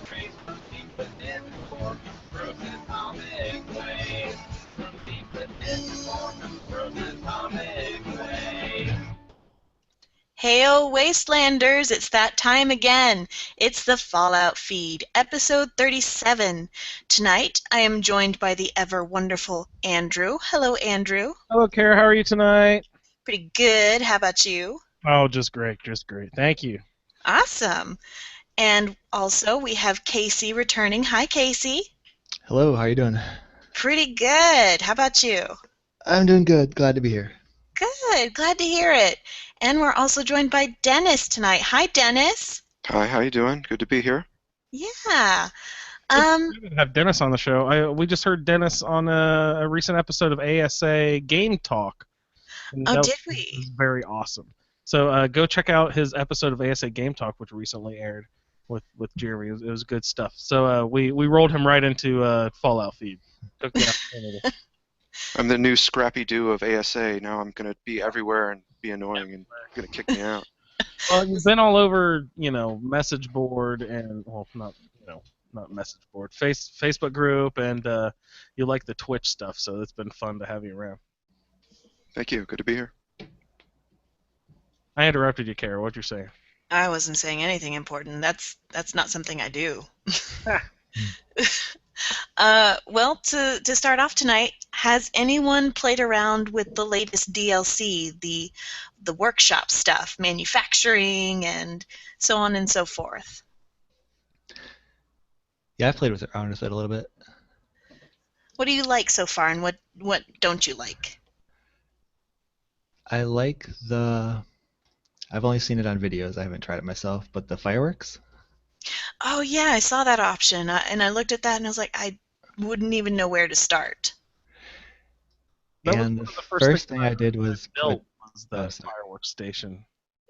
Trace from deep within the core, frozen atomic waves. From deep within the core, frozen atomic waves. Heyo, Wastelanders! It's that time again. It's the Fallout Feed, episode 37. Tonight, I am joined by the ever wonderful Andrew. Hello, Andrew. Hello, Kara. How are you tonight? Pretty good. How about you? Oh, just great, just great. Thank you. Awesome. And also, we have Casey returning. Hi, Casey. Hello, how you doing? Pretty good. How about you? I'm doing good. Glad to be here. Good. Glad to hear it. And we're also joined by Dennis tonight. Hi, Dennis. Hi, how you doing? Good to be here. Yeah. It's good to have Dennis on the show. We just heard Dennis on a recent episode of ASA Game Talk. And Oh, that did was we? very awesome. So go check out his episode of ASA Game Talk, which recently aired with Jeremy. It was good stuff. So we rolled him right into Fallout Feed. Took the opportunity. I'm the new Scrappy Doo of ASA. Now I'm going to be everywhere and be annoying and going to kick me out. Well, you've been all over, message board and not message board, Facebook group, and you like the Twitch stuff, so it's been fun to have you around. Thank you. Good to be here. I interrupted you, Kara. What you're saying? I wasn't saying anything important. That's not something I do. Well, to start off tonight, has anyone played around with the latest DLC, the workshop stuff, manufacturing, and so on and so forth? Yeah, I've played around with it a little bit. What do you like so far, and what don't you like? I like I've only seen it on videos. I haven't tried it myself, but the fireworks. Oh yeah, I saw that option, and I looked at that and I was like, I wouldn't even know where to start. That was And one the of the first things thing I did was built put. was Oh, the sorry. fireworks station.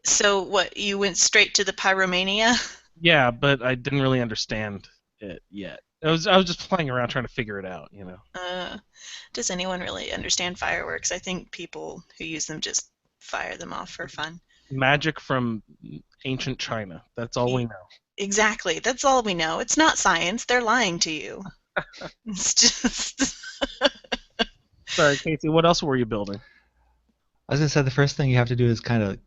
So what, you went straight to the Pyromania? Yeah, but I didn't really understand it yet. I was just playing around trying to figure it out. Does anyone really understand fireworks? I think people who use them just fire them off for fun. Magic from ancient China. That's all we know. Exactly. That's all we know. It's not science. They're lying to you. It's just. Sorry, Casey. What else were you building? I was gonna say the first thing you have to do is kind of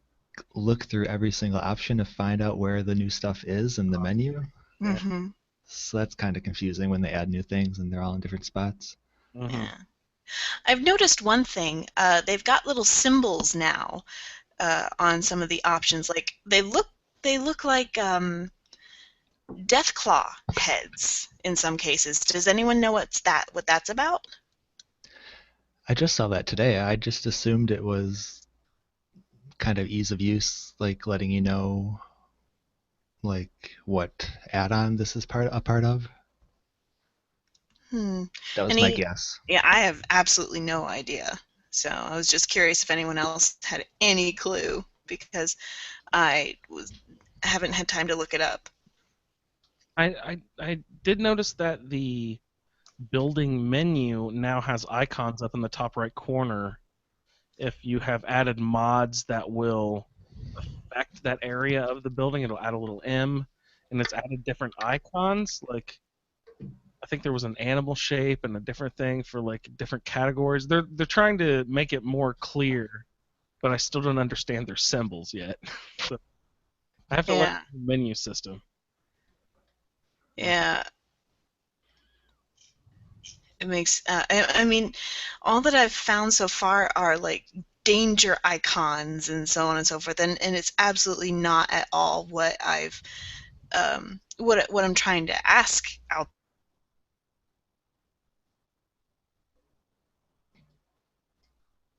look through every single option to find out where the new stuff is in the menu. Mm-hmm. So that's kind of confusing when they add new things and they're all in different spots. Mm-hmm. Yeah. I've noticed one thing. They've got little symbols now on some of the options. Like they look like Deathclaw heads in some cases. Does anyone know what that's about? I just saw that today. I just assumed it was kind of ease of use, like letting you know like what add-on this is a part of. Hmm. That was my guess. Yeah, I have absolutely no idea. So I was just curious if anyone else had any clue because I haven't had time to look it up. I did notice that the building menu now has icons up in the top right corner. If you have added mods that will affect that area of the building, it'll add a little M, and it's added different icons. Like I think there was an animal shape and a different thing for like different categories. They're trying to make it more clear, but I still don't understand their symbols yet. So I have to learn Yeah, the menu system. yeah. It makes. I mean, all that I've found so far are like danger icons and so on and so forth, and it's absolutely not at all what I've what I'm trying to ask out.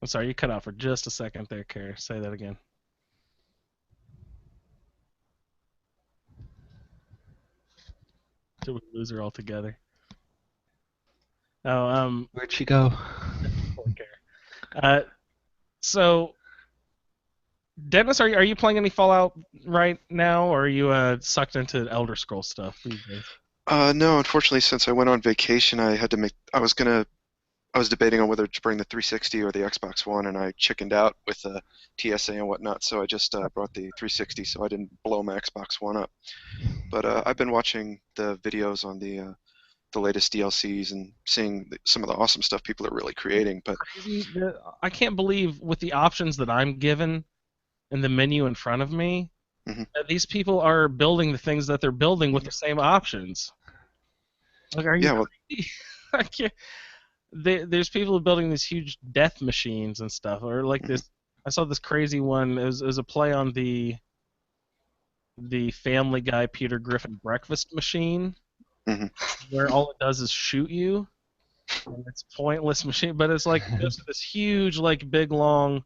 I'm sorry, you cut out for just a second there, Kara. Say that again. Did we lose her altogether? Oh, Where'd she go? poor Kara. So, Dennis, are you playing any Fallout right now, or are you sucked into Elder Scrolls stuff these days? No, unfortunately, since I went on vacation, I was going to I was debating on whether to bring the 360 or the Xbox One, and I chickened out with the TSA and whatnot, so I just brought the 360 so I didn't blow my Xbox One up. But I've been watching the videos on the latest DLCs and seeing some of the awesome stuff people are really creating. But Crazy. I can't believe with the options that I'm given in the menu in front of me, Mhm. that these people are building the things that they're building with the same options. Like, are you yeah, well, crazy? I can't. There's people building these huge death machines and stuff, or like this. I saw this crazy one. It was a play on the Family Guy Peter Griffin breakfast machine, Mhm. where all it does is shoot you, and it's a pointless machine. But it's like it goes to this huge, like big long,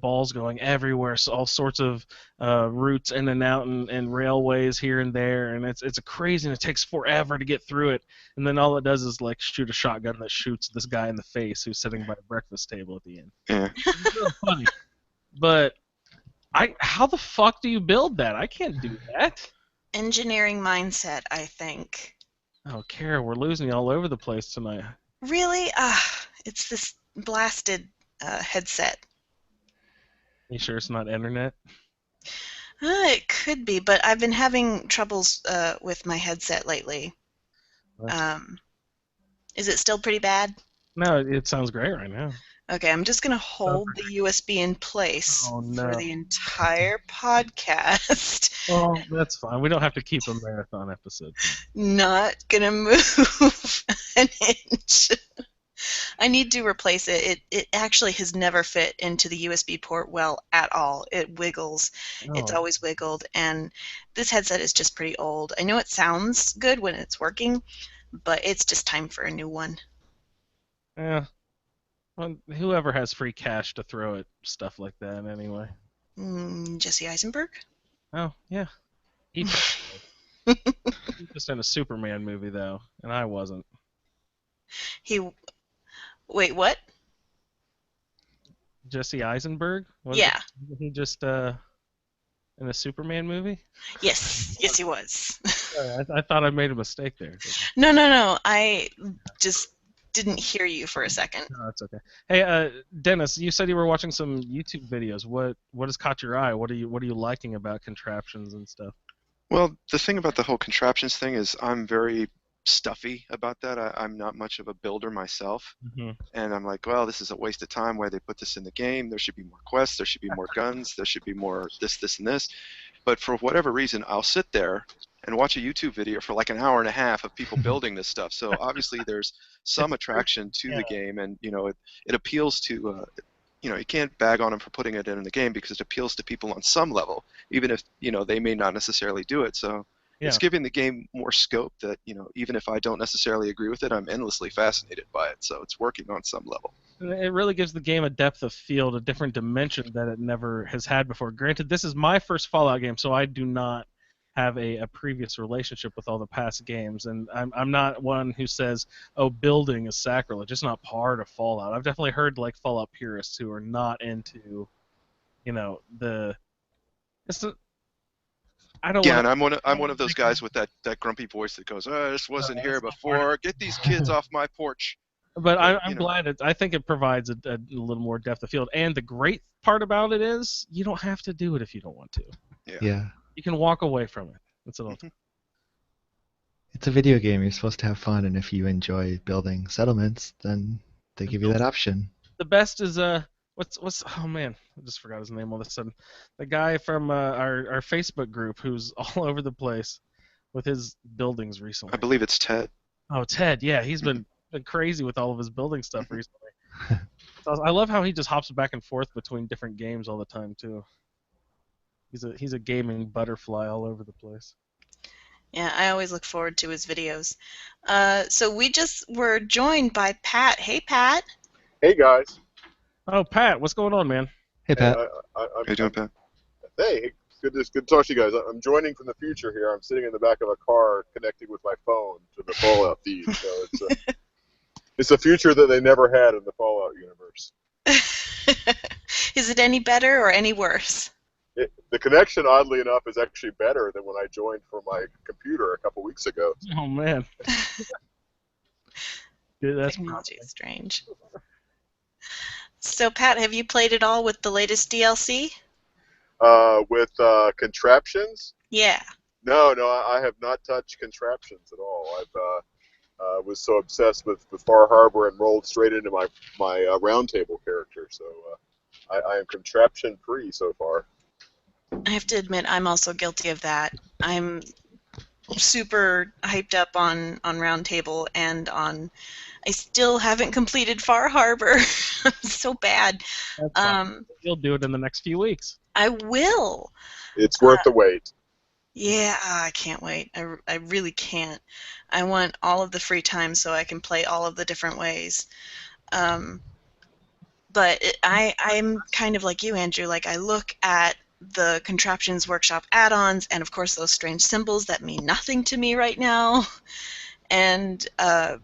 balls going everywhere, so all sorts of routes in and out, and railways here and there, and it's a crazy, and it takes forever to get through it. And then all it does is like shoot a shotgun that shoots this guy in the face who's sitting by a breakfast table at the end. yeah. It's really funny, but how the fuck do you build that? I can't do that. Engineering mindset, I think. Oh, Kara, we're losing you all over the place tonight. Really? It's this blasted headset. You sure it's not internet? It could be, but I've been having troubles with my headset lately. Is it still pretty bad? No, it sounds great right now. Okay, I'm just going to hold the USB in place Oh, no. for the entire podcast. Well, that's fine. We don't have to keep a marathon episode. Not going to move an inch. I need to replace it. It actually has never fit into the USB port well at all. It wiggles. Oh. It's always wiggled, and this headset is just pretty old. I know it sounds good when it's working, but it's just time for a new one. Yeah. Well, whoever has free cash to throw at stuff like that anyway. Jesse Eisenberg? Oh, yeah. He was just in a Superman movie, though, and I wasn't. Wait, what? Jesse Eisenberg? Yeah. He just in a Superman movie? Yes, he was. Sorry, I thought I made a mistake there. No. I just didn't hear you for a second. No, that's okay. Hey, Dennis, you said you were watching some YouTube videos. What has caught your eye? What are you liking about contraptions and stuff? Well, the thing about the whole contraptions thing is I'm very stuffy about that. I'm not much of a builder myself. Mm-hmm. And I'm like, well, this is a waste of time. Why they put this in the game? There should be more quests. There should be more guns. There should be more this, and this. But for whatever reason, I'll sit there and watch a YouTube video for like an hour and a half of people building this stuff. So obviously there's some attraction to the game, and it appeals to. You can't bag on them for putting it in the game because it appeals to people on some level, even if they may not necessarily do it. So. Yeah. It's giving the game more scope that, even if I don't necessarily agree with it, I'm endlessly fascinated by it. So it's working on some level. It really gives the game a depth of field, a different dimension that it never has had before. Granted, this is my first Fallout game, so I do not have a previous relationship with all the past games. And I'm not one who says, oh, building is sacrilege. It's not part of Fallout. I've definitely heard like Fallout purists who are not into, and I'm one of those guys with that grumpy voice that goes, "Oh, this wasn't here before. Get these kids off my porch." But I'm glad I think it provides a little more depth of field. And the great part about it is you don't have to do it if you don't want to. Yeah. You can walk away from it. That's all. It's a video game. You're supposed to have fun, and if you enjoy building settlements, then they give you that option. The best is what's oh man, I just forgot his name all of a sudden. The guy from our Facebook group who's all over the place with his buildings recently. I believe it's Ted. Oh, Ted, yeah, he's been crazy with all of his building stuff recently. So I love how he just hops back and forth between different games all the time too. He's a gaming butterfly all over the place. Yeah, I always look forward to his videos. So we just were joined by Pat. Hey, Pat. Hey, guys. Oh, Pat, what's going on, man? Hey, Pat. How you doing, Pat? Hey, good to talk to you guys. I'm joining from the future here. I'm sitting in the back of a car connecting with my phone to the Fallout feed. So it's a future that they never had in the Fallout universe. Is it any better or any worse? The connection, oddly enough, is actually better than when I joined from my computer a couple weeks ago. Oh, man. Dude, that's Technology probably. is strange. So, Pat, have you played it all with the latest DLC? With contraptions? Yeah. No, I have not touched contraptions at all. I've was so obsessed with Far Harbor and rolled straight into my roundtable character. So I am contraption free so far. I have to admit, I'm also guilty of that. I'm super hyped up on Roundtable and on. I still haven't completed Far Harbor. I'm so bad. That's fine. Um, You'll do it in the next few weeks. I will. It's worth the wait. Yeah, I can't wait. I really can't. I want all of the free time so I can play all of the different ways. But I'm kind of like you, Andrew. Like, I look at the Contraptions Workshop add-ons and, of course, those strange symbols that mean nothing to me right now. And I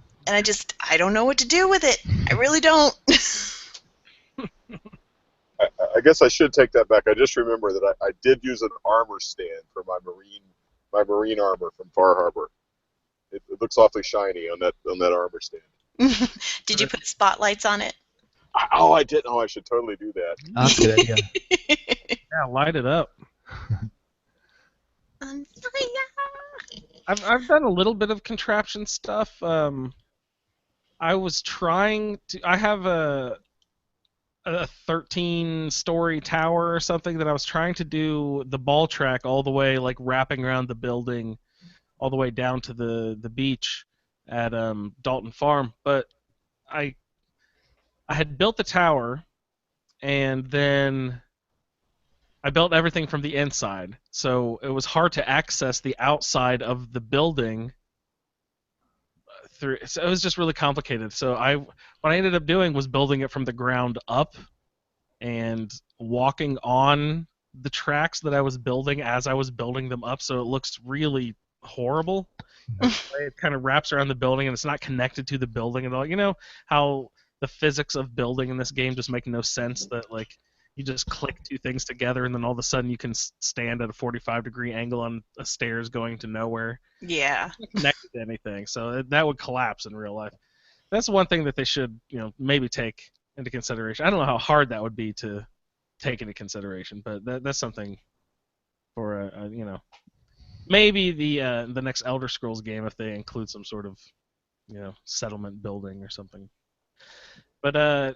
don't know what to do with it. I really don't. I guess I should take that back. I just remember that I did use an armor stand for my marine armor from Far Harbor. It looks awfully shiny on that armor stand. Did you put spotlights on it? Oh, I didn't. Oh, I should totally do that. Oh, that's a good idea. Yeah, light it up. On fire. I've done a little bit of contraption stuff. I was trying to. I have a 13-story tower or something that I was trying to do the ball track all the way, like wrapping around the building, all the way down to the beach at Dalton Farm. But I had built the tower, and then I built everything from the inside, so it was hard to access the outside of the building. So it was just really complicated. So what I ended up doing was building it from the ground up and walking on the tracks that I was building as I was building them up, so it looks really horrible. It kind of wraps around the building and it's not connected to the building at all. You know how the physics of building in this game just make no sense, that like you just click two things together and then all of a sudden you can stand at a 45-degree angle on a stairs going to nowhere. Yeah. It's not connected to anything, so that would collapse in real life. That's one thing that they should, maybe take into consideration. I don't know how hard that would be to take into consideration, but that's something for maybe the next Elder Scrolls game, if they include some sort of settlement building or something. But I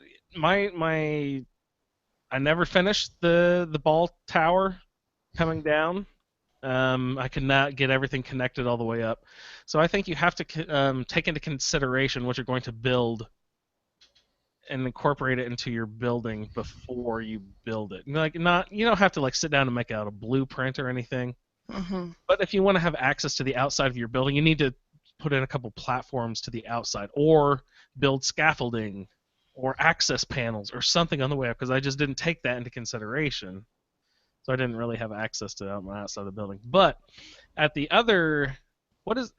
never finished the ball tower coming down. I could not get everything connected all the way up. So I think you have to take into consideration what you're going to build and incorporate it into your building before you build it. You don't have to sit down and make out a blueprint or anything. Mm-hmm. But if you want to have access to the outside of your building, you need to put in a couple platforms to the outside, or build scaffolding, or access panels, or something on the way up. Because I just didn't take that into consideration. So I didn't really have access to my outside of the building. But at the other,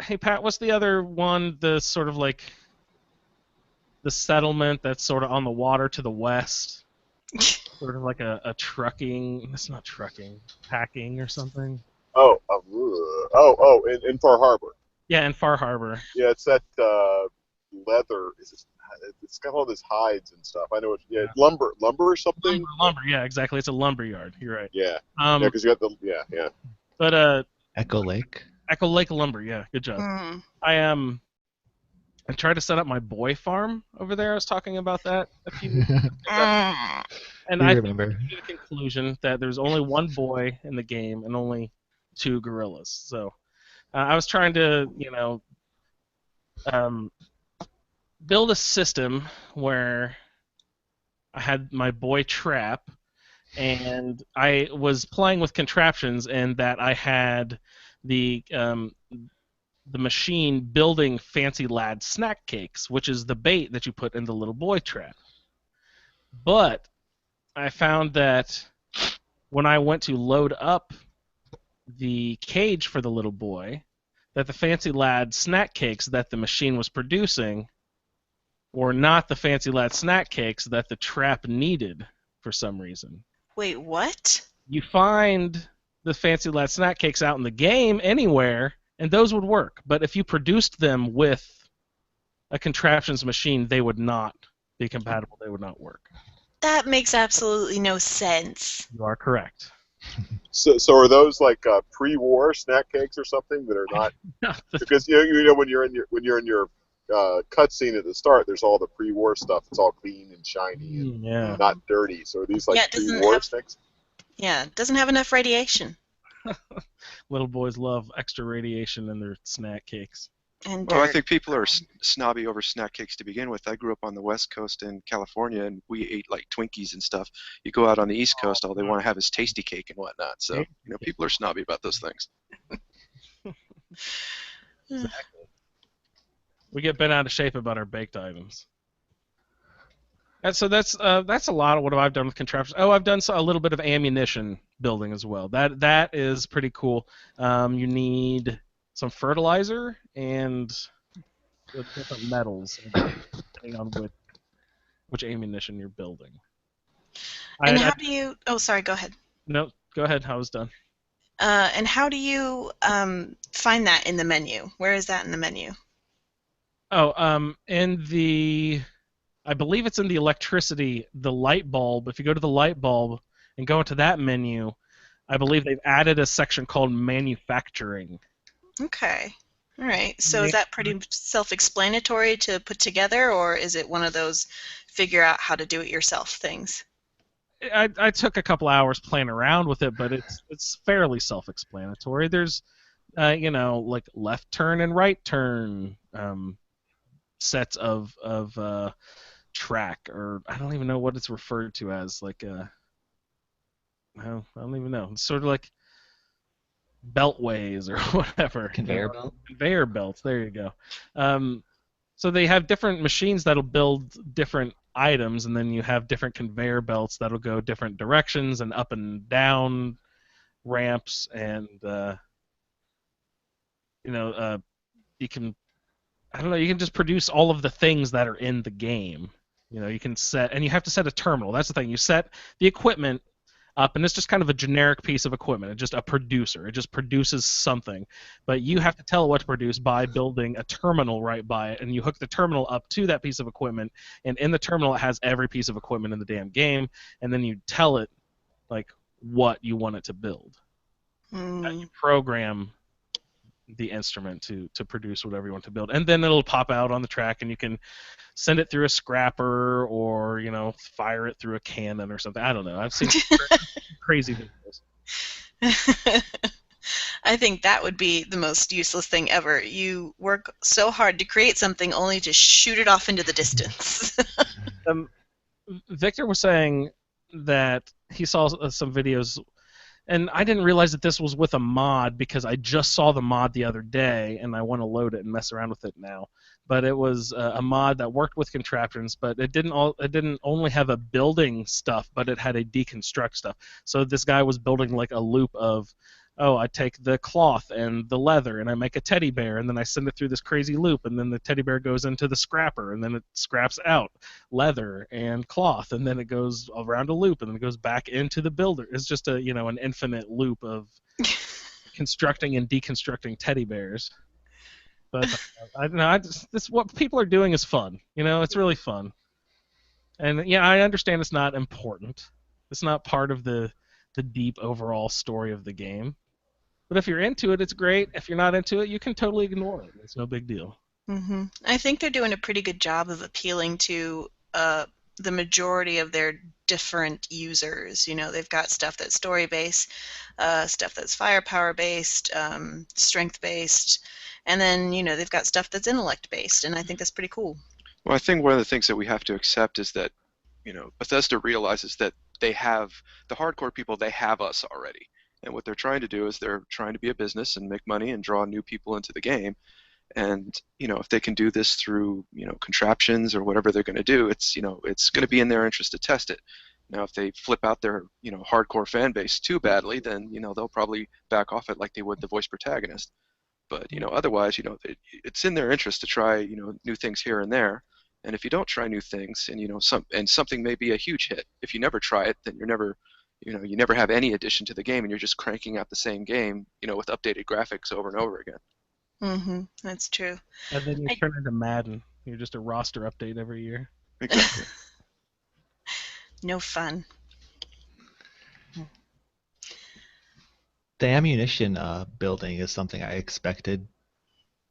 hey Pat, what's the other one? The sort of like the settlement that's sort of on the water to the west, sort of like a trucking. It's not trucking, packing or something. In Far Harbor. Yeah, in Far Harbor. Yeah, it's that leather. It's got all this hides and stuff. I know it. Yeah, lumber or something. Lumber. Yeah, exactly. It's a lumber yard. You're right. Yeah. Because you got the yeah. But Echo Lake. Echo Lake Lumber. Yeah, good job. Mm. I tried to set up my boy farm over there. I was talking about that a few weeks ago. And I remember. came to the conclusion that there's only one boy in the game and only 2 gorillas. So I was trying to, build a system where I had my boy trap, and I was playing with contraptions, and that I had the machine building Fancy Lad snack cakes, which is the bait that you put in the little boy trap. But I found that when I went to load up the cage for the little boy, that the Fancy Lad snack cakes that the machine was producing were not the Fancy Lad snack cakes that the trap needed for some reason. Wait, what? You find the Fancy Lad snack cakes out in the game anywhere, and those would work. But if you produced them with a contraptions machine, they would not be compatible. They would not work. That makes absolutely no sense. You are correct. So are those like pre-war snack cakes or something that are not? Because you know when you're in your cutscene at the start, there's all the pre-war stuff. It's all clean and shiny and Yeah. not dirty. So are these like Yeah, it doesn't pre-war have- snacks? Yeah, it doesn't have enough radiation. Little boys love extra radiation in their snack cakes. And Well, I dirt. think people are snobby over snack cakes to begin with. I grew up on the West Coast in California, and we ate like Twinkies and stuff. You go out on the East Coast, all they want to have is tasty cake and whatnot. So, people are snobby about those things. Exactly. We get bent out of shape about our baked items. And so that's a lot of what I've done with contraptions. Oh, I've done a little bit of ammunition building as well. That is pretty cool. You need some fertilizer and different metals, depending on which ammunition you're building. And how do you? Oh, sorry. Go ahead. No, go ahead. I was done. And how do you find that in the menu? Where is that in the menu? Oh, I believe it's in the electricity, the light bulb. If you go to the light bulb and go into that menu, I believe they've added a section called manufacturing. Okay. All right. So is that pretty self-explanatory to put together, or is it one of those figure out how to do it yourself things? I took a couple hours playing around with it, but it's fairly self-explanatory. There's, like left turn and right turn sets of track, or I don't even know what it's referred to as. Like, I don't even know. It's sort of like beltways or whatever. Conveyor belt? Conveyor belts. There you go. So they have different machines that'll build different items, and then you have different conveyor belts that'll go different directions and up and down ramps, and you can, I don't know, you can just produce all of the things that are in the game. You can set, and you have to set a terminal. That's the thing. You set the equipment up, and it's just kind of a generic piece of equipment. It's just a producer. It just produces something. But you have to tell it what to produce by building a terminal right by it, and you hook the terminal up to that piece of equipment, and in the terminal it has every piece of equipment in the damn game, and then you tell it, like, what you want it to build. And you program the instrument to produce whatever you want to build, and then it'll pop out on the track, and you can send it through a scrapper, or fire it through a cannon or something. I don't know. I've seen crazy videos. I think that would be the most useless thing ever. You work so hard to create something only to shoot it off into the distance. Victor was saying that he saw some videos, and I didn't realize that this was with a mod because I just saw the mod the other day, and I want to load it and mess around with it now. But it was a mod that worked with contraptions, but it didn't only have a building stuff, but it had a deconstruct stuff. So this guy was building like a loop of, I take the cloth and the leather, and I make a teddy bear, and then I send it through this crazy loop, and then the teddy bear goes into the scrapper, and then it scraps out leather and cloth, and then it goes around a loop, and then it goes back into the builder. It's just an infinite loop of constructing and deconstructing teddy bears. But I don't know. This what people are doing is fun. It's really fun. And yeah, I understand it's not important. It's not part of the deep overall story of the game. But if you're into it, it's great. If you're not into it, you can totally ignore it. It's no big deal. Mm-hmm. I think they're doing a pretty good job of appealing to the majority of their different users. They've got stuff that's story-based, stuff that's firepower-based, strength-based, and then, they've got stuff that's intellect-based, and I think that's pretty cool. Well, I think one of the things that we have to accept is that, Bethesda realizes that they have, the hardcore people, they have us already. And what they're trying to do is they're trying to be a business and make money and draw new people into the game. And, if they can do this through, contraptions or whatever they're going to do, it's going to be in their interest to test it. Now, if they flip out their, hardcore fan base too badly, then, they'll probably back off it like they would the voice protagonist. But, otherwise, it's in their interest to try, new things here and there. And if you don't try new things, and something may be a huge hit, if you never try it, then you never have any addition to the game, and you're just cranking out the same game, with updated graphics over and over again. Mm-hmm. That's true. And then you turn into Madden. You're just a roster update every year. Exactly. No fun. The ammunition building is something I expected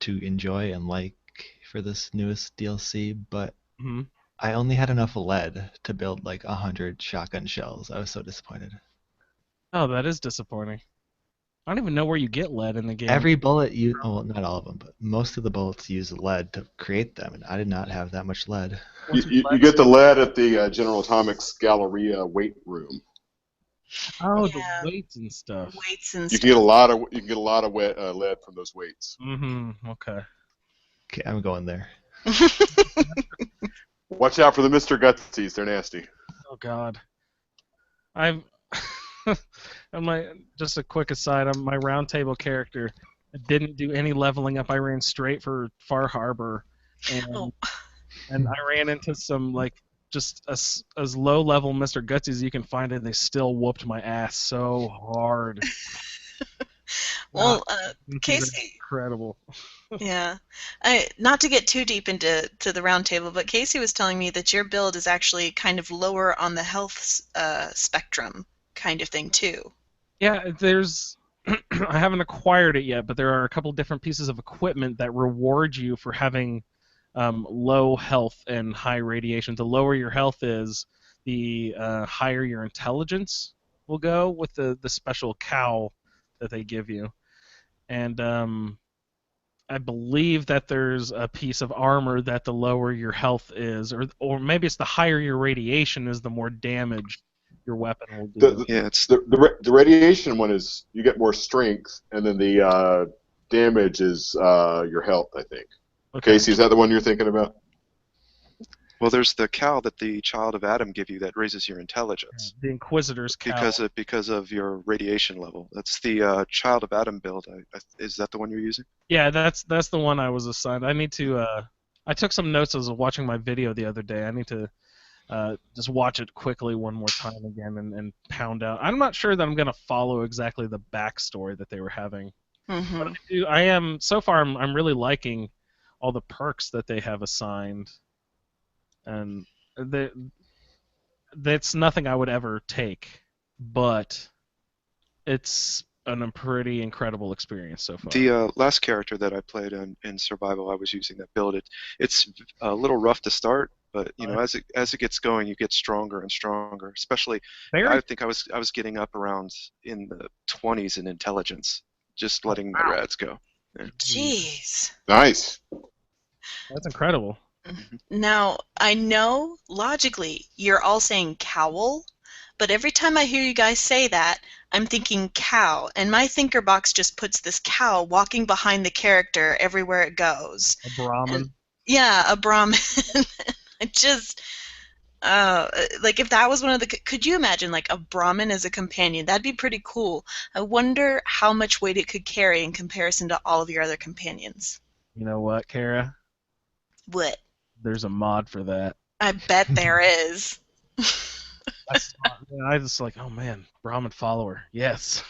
to enjoy and like for this newest DLC, but Hmm. I only had enough lead to build like 100 shotgun shells. I was so disappointed. Oh, that is disappointing. I don't even know where you get lead in the game. Every bullet well, not all of them, but most of the bullets use lead to create them, and I did not have that much lead. What's your You lead? get the lead at the General Atomics Galleria weight room. Oh, Yeah. the weights and stuff. Weights and You stuff. can get a lot of lead from those weights. Mm-hmm. Okay. Okay, I'm going there. Watch out for the Mr. Gutsies; they're nasty. Oh God. I'm just a quick aside. I'm my roundtable character. I didn't do any leveling up. I ran straight for Far Harbor, and Oh. and I ran into some like just as low level Mr. Gutsy as you can find, and they still whooped my ass so hard. Well, It's Casey. incredible. Yeah. Not to get too deep into the roundtable, but Casey was telling me that your build is actually kind of lower on the health spectrum kind of thing, too. Yeah, there's. I haven't acquired it yet, but there are a couple different pieces of equipment that reward you for having low health and high radiation. The lower your health is, the higher your intelligence will go with the special cowl that they give you. And I believe that there's a piece of armor that the lower your health is, or maybe it's the higher your radiation is, the more damage your weapon will do. Yeah, it's The radiation one is you get more strength, and then the damage is your health, I think. Okay. Casey, is that the one you're thinking about? well. There's the cowl that the Child of Adam give you that raises your intelligence The Inquisitor's cowl. because of your radiation level. That's the Child of Adam build. Is that the one you're using? Yeah, that's the one I was assigned. I need to. I took some notes as I was watching my video the other day. I need to just watch it quickly one more time again and pound out. I'm not sure that I'm gonna follow exactly the backstory that they were having. Mm-hmm. But I am so far. I'm really liking all the perks that they have assigned, and that's nothing I would ever take, but it's a pretty incredible experience so far. The last character that I played in Survival, I was using that build. It's a little rough to start, but you know, as it gets going, you get stronger and stronger. Especially, I think I was getting up around in the 20s in intelligence, just letting my rads go. Yeah. Jeez. Nice. That's incredible. Now, I know logically you're all saying cowl, but every time I hear you guys say that, I'm thinking cow, and my thinker box just puts this cow walking behind the character everywhere it goes. A Brahmin. Yeah, a Brahmin. It just, like if that was one of the, could you imagine like a Brahmin as a companion? That'd be pretty cool. I wonder how much weight it could carry in comparison to all of your other companions. You know what, Kara? What? There's a mod for that. I bet there is. I just like, oh man, Brahmin follower, yes.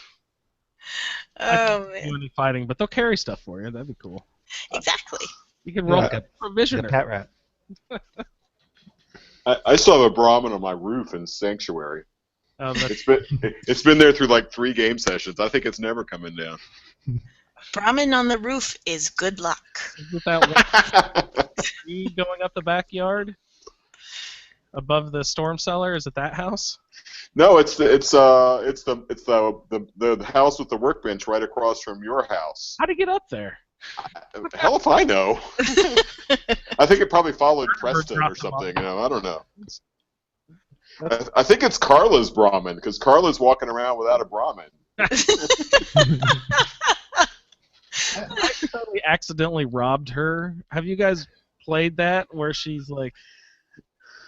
Oh Do man. any fighting, but they'll carry stuff for you. That'd be cool. Exactly. You can roll Yeah. provisioner. The pet rat. I still have a Brahmin on my roof in Sanctuary. That's It's been there through like 3 game sessions. I think it's never coming down. Brahmin on the roof is good luck. Is that one tree going up the backyard above the storm cellar? Is it that house? No, it's the house with the workbench right across from your house. How'd he get up there? Hell if I know. I think it probably followed Preston or something. You know, I don't know. I think it's Carla's Brahmin because Carla's walking around without a Brahmin. I totally accidentally robbed her. Have you guys played that where she's like,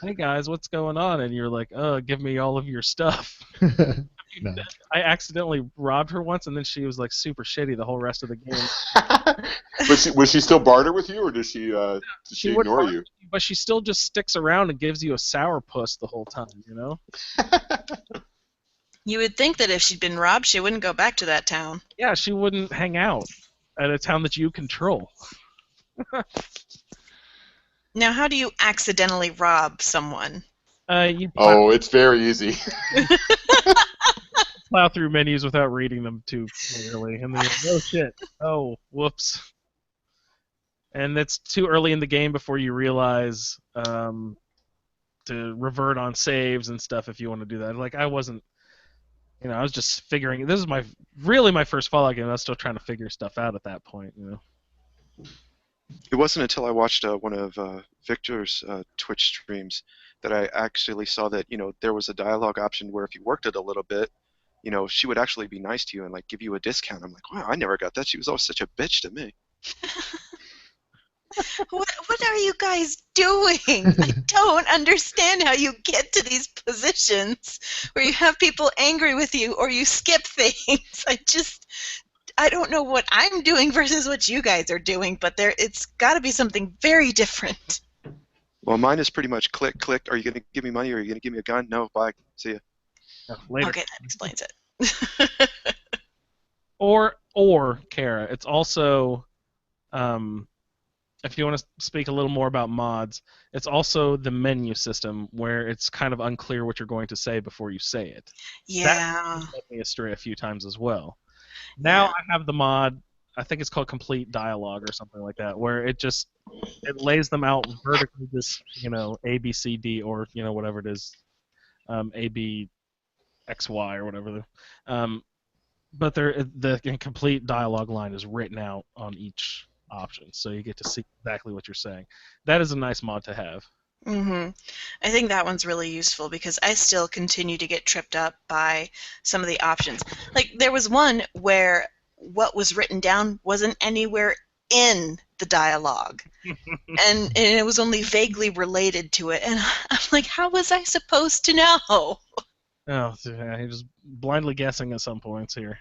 "Hey guys, what's going on?" And you're like, "Oh, give me all of your stuff." No. I accidentally robbed her once, and then she was like super shitty the whole rest of the game. Was she still barter with you, or did she would ignore barter, you? But she still just sticks around and gives you a sourpuss the whole time, you know? You would think that if she'd been robbed, she wouldn't go back to that town. Yeah, she wouldn't hang out at a town that you control. Now, how do you accidentally rob someone? You Oh, it's very easy. plow through menus without reading them too clearly, and then you're like, oh shit, oh whoops, and it's too early in the game before you realize to revert on saves and stuff if you want to do that. Like I wasn't, I was just figuring. This is my first Fallout game. I was still trying to figure stuff out at that point. It wasn't until I watched one of Victor's Twitch streams that I actually saw that there was a dialogue option where if you worked it a little bit, she would actually be nice to you and like give you a discount. I'm like, wow, I never got that. She was always such a bitch to me. What are you guys doing? I don't understand how you get to these positions where you have people angry with you or you skip things. I don't know what I'm doing versus what you guys are doing, but it's got to be something very different. Well, mine is pretty much click, click. Are you going to give me money or are you going to give me a gun? No, bye. See ya. Later. Okay, that explains it. Or Kara, it's also if you want to speak a little more about mods, it's also the menu system where it's kind of unclear what you're going to say before you say it. Yeah. That led me astray a few times as well. Now I have the mod, I think it's called Complete Dialogue or something like that, where it lays them out vertically, this A, B, C, D, or whatever it is, A, B, X, Y, or whatever. But the complete dialogue line is written out on each option, so you get to see exactly what you're saying. That is a nice mod to have. I think that one's really useful because I still continue to get tripped up by some of the options. Like there was one where what was written down wasn't anywhere in the dialogue, and it was only vaguely related to it, and I'm like, how was I supposed to know? Oh, yeah, you're just blindly guessing at some points here.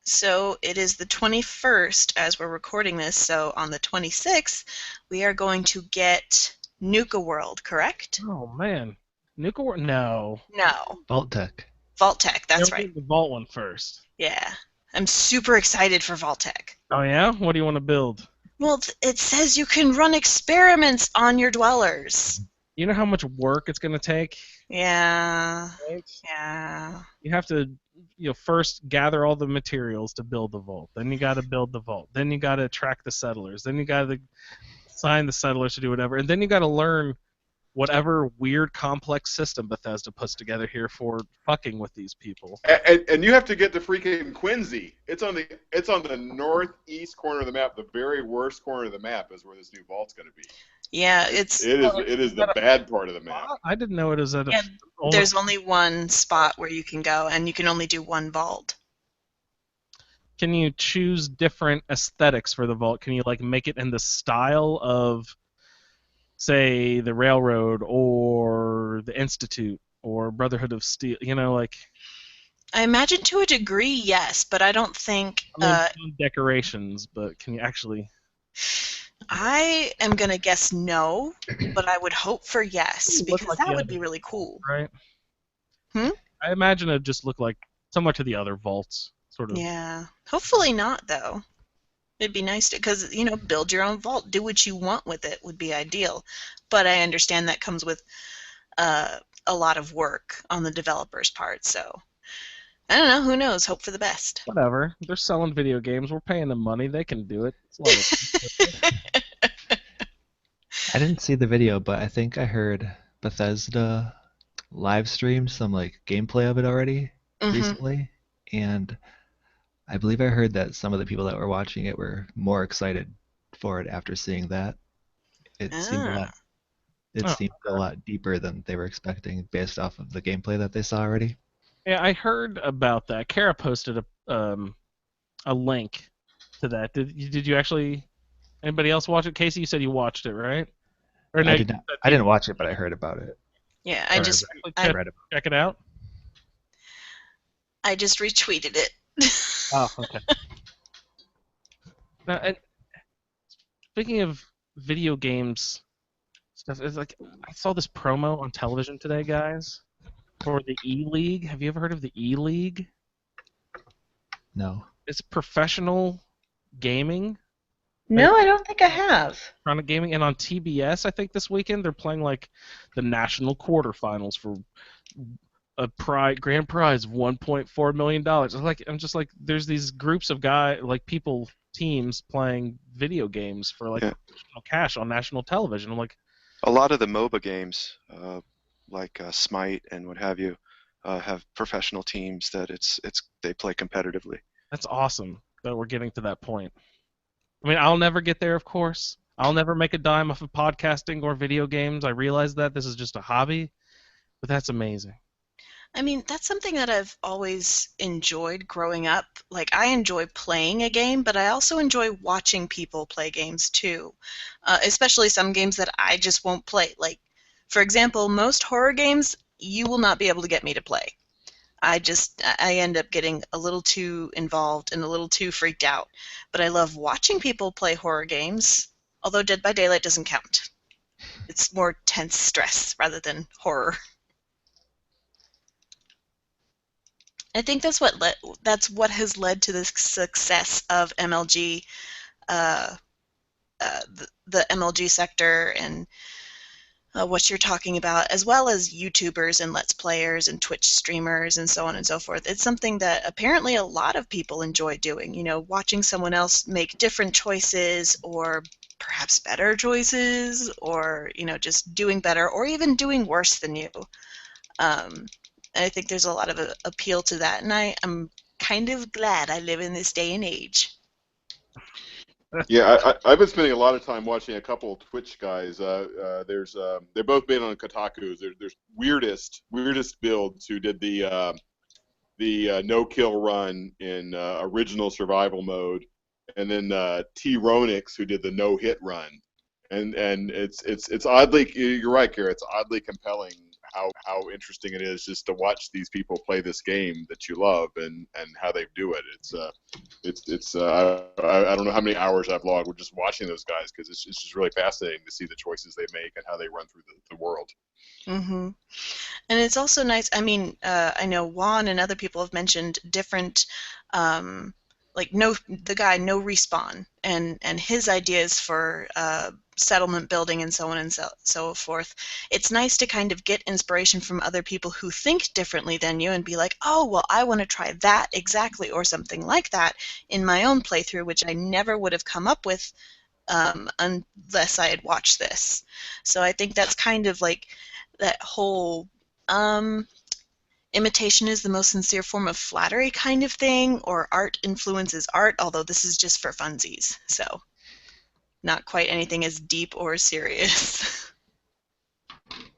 So it is the 21st as we're recording this, so on the 26th, we are going to get Nuka World, correct? Oh, man. Nuka World? No. No. Vault-Tec. Vault-Tec, that's right. The Vault one first. Yeah. I'm super excited for Vault-Tec. Oh, yeah? What do you want to build? Well, it says you can run experiments on your dwellers. You know how much work it's going to take? Yeah. Right? Yeah. You have to first gather all the materials to build the vault. Then you got to build the vault. Then you got to track the settlers. Then you got to assign the settlers to do whatever. And then you got to learn whatever weird complex system Bethesda puts together here for fucking with these people. And you have to get to freaking Quincy. It's on the northeast corner of the map. The very worst corner of the map is where this new vault's going to be. Yeah, it is the bad part of the map. I didn't know it was at there's only one spot where you can go, and you can only do one vault. Can you choose different aesthetics for the vault? Can you make it in the style of, say, the Railroad or the Institute or Brotherhood of Steel? I imagine to a degree, yes, but I don't think. Decorations, but can you actually? I am going to guess no, but I would hope for yes, because that would be really cool. Right? I imagine it'd just look like similar to the other vaults, sort of. Yeah. Hopefully not, though. It'd be nice to, because, build your own vault. Do what you want with it would be ideal. But I understand that comes with a lot of work on the developer's part, so. I don't know. Who knows? Hope for the best. Whatever. They're selling video games. We're paying them money. They can do it. I didn't see the video, but I think I heard Bethesda live streamed some gameplay of it already recently, and I believe I heard that some of the people that were watching it were more excited for it after seeing that. It seemed a lot deeper than they were expecting based off of the gameplay that they saw already. Yeah, I heard about that. Kara posted a link to that. Did you actually? Anybody else watch it? Casey, you said you watched it, right? Or no, I did not. I didn't watch it, but I heard about it. Yeah, I read about it. Check it out. I just retweeted it. Oh, okay. Now, and speaking of video games stuff, it's I saw this promo on television today, guys, for the E-League. Have you ever heard of the E-League? No. it's professional gaming, No, I don't think I have. electronic gaming, and on TBS, I think this weekend they're playing like the national quarterfinals for a grand prize of $1.4 million. I'm just like, there's these groups of teams playing video games for like Yeah. professional cash on national television. I'm like, A lot of the MOBA games, like Smite and what have you, have professional teams that they play competitively. that's awesome that we're getting to that point. I mean, I'll never get there, of course. I'll never make a dime off of podcasting or video games. I realize that this is just a hobby, but that's amazing. I mean, that's something that I've always enjoyed growing up. Like, I enjoy playing a game, but I also enjoy watching people play games too. Especially some games that I just won't play. Like, for example, most horror games, you will not be able to get me to play. I end up getting a little too involved and a little too freaked out. But I love watching people play horror games, although Dead by Daylight doesn't count. It's more tense stress rather than horror. I think that's what has led to the success of MLG, uh, the MLG sector, and what you're talking about, as well as YouTubers and Let's Players and Twitch streamers and so on and so forth. It's something that apparently a lot of people enjoy doing. You know, watching someone else make different choices, or perhaps better choices, or just doing better, or even doing worse than you. I think there's a lot of appeal to that, and I'm kind of glad I live in this day and age. Yeah, I've been spending a lot of time watching a couple of Twitch guys. They're both made on Kotaku. There's weirdest builds who did the no kill run in original survival mode, and then T Ronix who did the no hit run, and it's oddly, you're right, Kara, it's oddly compelling how interesting it is just to watch these people play this game that you love and how they do it. I don't know how many hours I've logged with just watching those guys, because it's just really fascinating to see the choices they make and how they run through the world. Mm-hmm. And it's also nice. I mean, I know Juan and other people have mentioned different, like the guy No Respawn and his ideas for settlement building and so on and so forth. It's nice to kind of get inspiration from other people who think differently than you and be like, oh, well, I want to try that exactly or something like that in my own playthrough, which I never would have come up with unless I had watched this. So I think that's kind of like that whole imitation is the most sincere form of flattery kind of thing, or art influences art, although this is just for funsies, so not quite anything as deep or serious.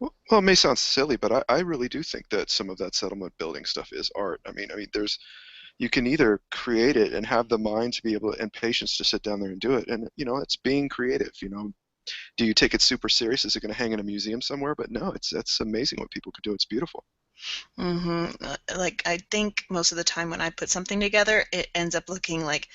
Well, it may sound silly, but I really do think that some of that settlement building stuff is art. I mean, you can either create it and have the mind to be able and patience to sit down there and do it, and it's being creative. Do you take it super serious? Is it going to hang in a museum somewhere? But no, it's amazing what people could do. It's beautiful. Mm-hmm. Like, I think most of the time when I put something together, it ends up looking like,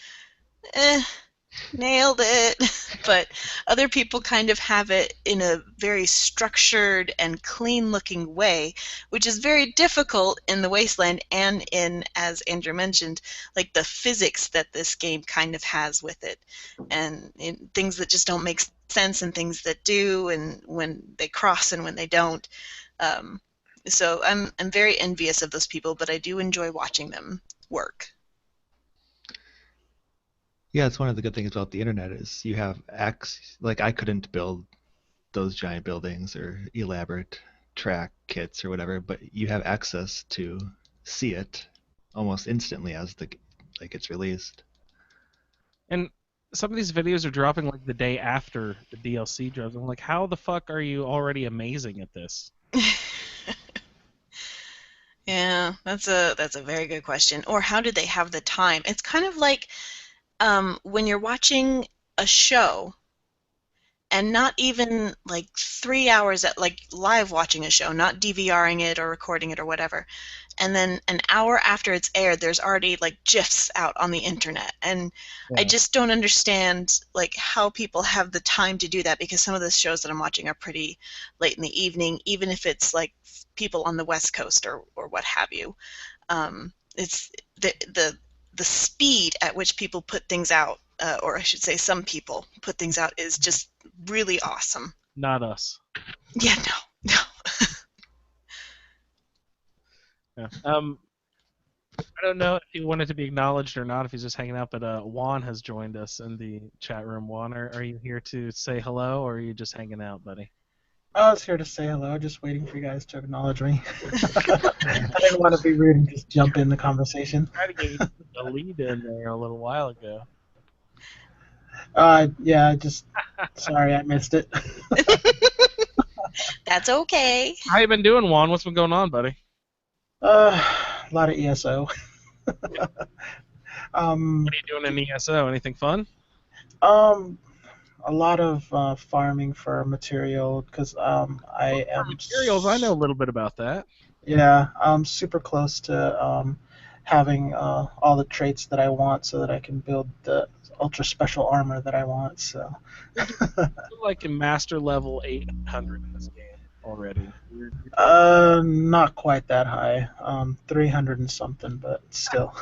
nailed it. But other people kind of have it in a very structured and clean-looking way, which is very difficult in the Wasteland and in, as Andrew mentioned, like the physics that this game kind of has with it, and things that just don't make sense and things that do, and when they cross and when they don't. So I'm very envious of those people, but I do enjoy watching them work. Yeah, it's one of the good things about the internet is you have like I couldn't build those giant buildings or elaborate track kits or whatever, but you have access to see it almost instantly as it's released. And some of these videos are dropping like the day after the DLC drops. I'm like, how the fuck are you already amazing at this? Yeah, that's a very good question. Or how did they have the time? It's kind of like when you're watching a show and not even like 3 hours at like live watching a show, not DVRing it or recording it or whatever. And then an hour after it's aired, there's already like GIFs out on the internet. And I just don't understand like how people have the time to do that, because some of the shows that I'm watching are pretty late in the evening, even if it's like people on the West Coast or what have you. It's the the speed at which people put things out, or I should say some people put things out, is just really awesome. Not us. Yeah, no. Yeah. I don't know if he wanted to be acknowledged or not, if he's just hanging out, but Juan has joined us in the chat room. Juan, are you here to say hello, or are you just hanging out, buddy? I was here to say hello, just waiting for you guys to acknowledge me. I didn't want to be rude and just jump in the conversation. I tried to get a lead in there a little while ago. Yeah, sorry I missed it. That's okay. How you been doing, Juan? What's been going on, buddy? A lot of ESO. What are you doing in ESO? Anything fun? A lot of farming for material because I am Materials, I know a little bit about that. Yeah, I'm super close to having all the traits that I want so that I can build the ultra special armor that I want. So. You're like in master level 800 in this game already. You're Not quite that high. 300 and something, but still.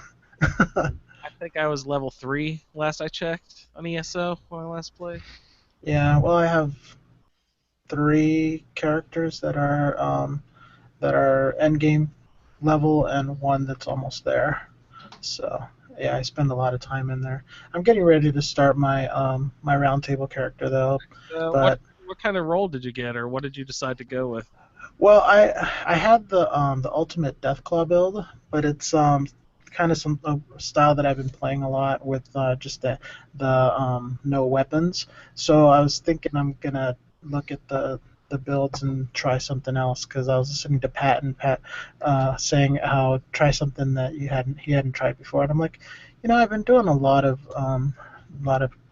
I think I was level 3 last I checked on ESO when I last played. Yeah, well, I have 3 characters that are endgame level and 1 that's almost there. So yeah, I spend a lot of time in there. I'm getting ready to start my my roundtable character though. But what kind of role did you get, or what did you decide to go with? well, I had the ultimate Deathclaw build, but it's kind of some style that I've been playing a lot with just the no weapons. So I was thinking I'm gonna look at the builds and try something else because I was listening to Pat saying how try something that he hadn't tried before, and I'm like, I've been doing a lot of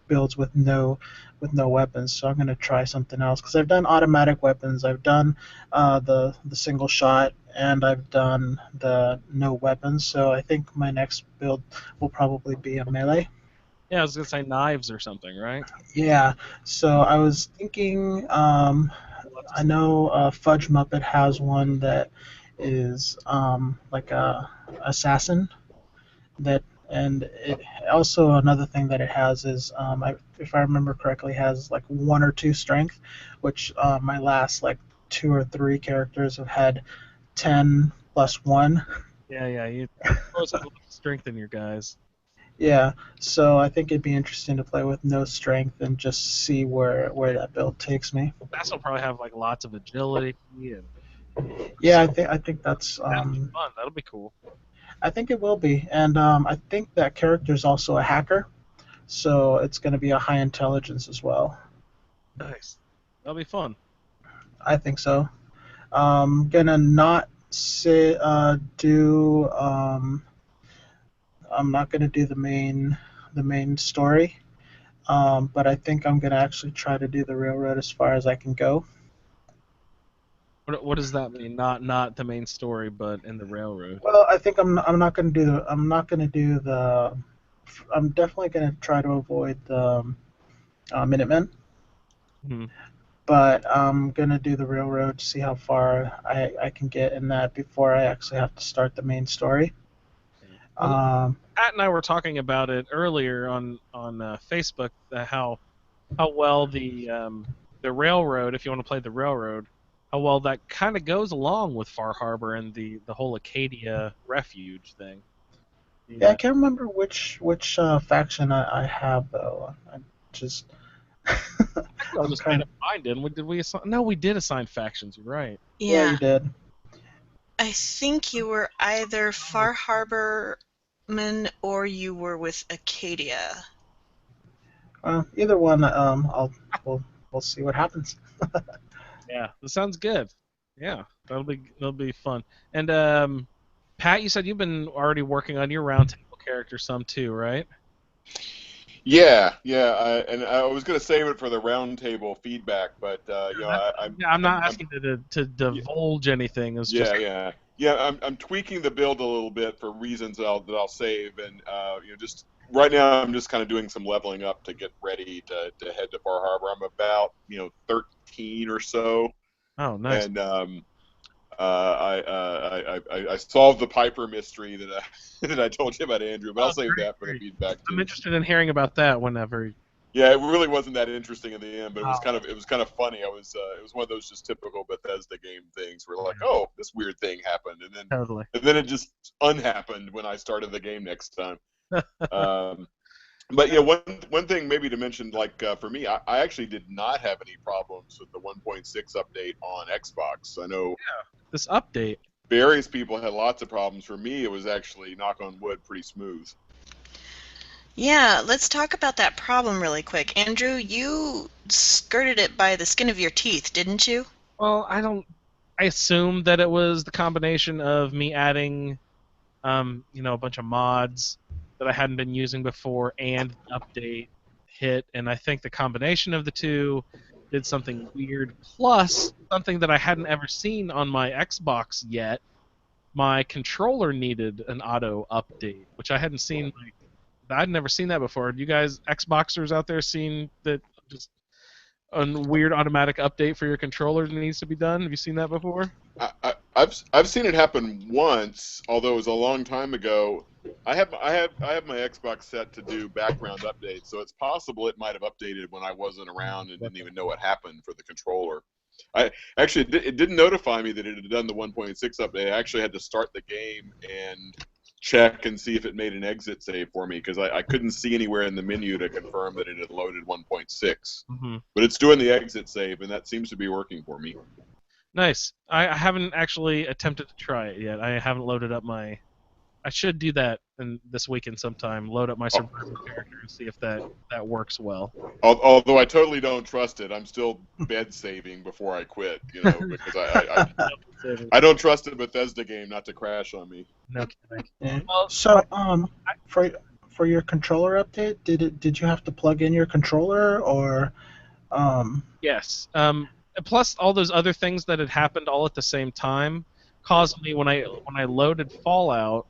builds with no weapons, so I'm gonna try something else because I've done automatic weapons, I've done the single shot, and I've done the no weapons. So I think my next build will probably be a melee. Yeah, I was gonna say knives or something, right? Yeah. So I was thinking. I know Fudge Muppet has one that is like a assassin that, and it also another thing that it has is if I remember correctly, has like 1 or 2 strength, which my last like 2 or 3 characters have had 10 plus 1. Yeah, you always have a little strength in your guys. Yeah, so I think it'd be interesting to play with no strength and just see where that build takes me. That's will probably have like lots of agility and Yeah, I think that's that'll be fun. That'll be cool. I think it will be, and I think that character's also a hacker, so it's going to be a high intelligence as well. Nice. That'll be fun. I think so. Gonna not do. I'm not gonna do the main story, but I think I'm gonna actually try to do the railroad as far as I can go. What does that mean? Not the main story, but in the railroad. Well, I think I'm not gonna do the. I'm definitely gonna try to avoid the Minutemen. Hmm. But I'm gonna do the railroad to see how far I can get in that before I actually have to start the main story. Pat and I were talking about it earlier on Facebook, how well the railroad, if you want to play the railroad, how well that kind of goes along with Far Harbor and the whole Acadia refuge thing. Yeah, I can't remember which faction I have though. I just. I'll just kind of find it. Did we assign? No, we did assign factions. You're right. Yeah, you did. I think you were either Far Harborman or you were with Acadia. Either one. We'll see what happens. Yeah, that sounds good. Yeah, that'll be fun. And Pat, you said you've been already working on your roundtable character some too, right? Yeah. And I was going to save it for the roundtable feedback, but I'm not asking to divulge anything. It's I'm tweaking the build a little bit for reasons that I'll save, and just right now I'm just kind of doing some leveling up to get ready to head to Far Harbor. I'm about 13 or so. Oh, nice. And I solved the Piper mystery that that I told you about, Andrew, but I'll save that for the feedback too. I'm interested in hearing about that whenever. Yeah, it really wasn't that interesting in the end, but it was Oh. kind of funny. It was one of those just typical Bethesda game things where like, oh, this weird thing happened, and Totally. then it just unhappened when I started the game next time. But yeah, one thing maybe to mention, like for me, I actually did not have any problems with the 1.6 update on Xbox. I know This update. various people had lots of problems. For me, it was actually, knock on wood, pretty smooth. Yeah, let's talk about that problem really quick. Andrew, you skirted it by the skin of your teeth, didn't you? Well, I assumed that it was the combination of me adding, a bunch of mods that I hadn't been using before and the update hit, and I think the combination of the two did something weird. Plus, something that I hadn't ever seen on my Xbox yet, my controller needed an auto update, which I hadn't seen. I'd never seen that before. You guys, Xboxers out there, seen that just a weird automatic update for your controller that needs to be done? Have you seen that before? I've seen it happen once, although it was a long time ago. I have my Xbox set to do background updates, so it's possible it might have updated when I wasn't around and didn't even know what happened for the controller. I actually it didn't notify me that it had done the 1.6 update. I actually had to start the game and check and see if it made an exit save for me because I couldn't see anywhere in the menu to confirm that it had loaded 1.6. Mm-hmm. But it's doing the exit save, and that seems to be working for me. Nice. I haven't actually attempted to try it yet. I haven't loaded up my... I should do that this weekend sometime, load up my survivor character and see if that works well. Although I totally don't trust it, I'm still bed saving before I quit, because I don't trust a Bethesda game not to crash on me. No kidding. Yeah. Well, So, for your controller update, did you have to plug in your controller or? Yes. Plus, all those other things that had happened all at the same time caused me when I loaded Fallout.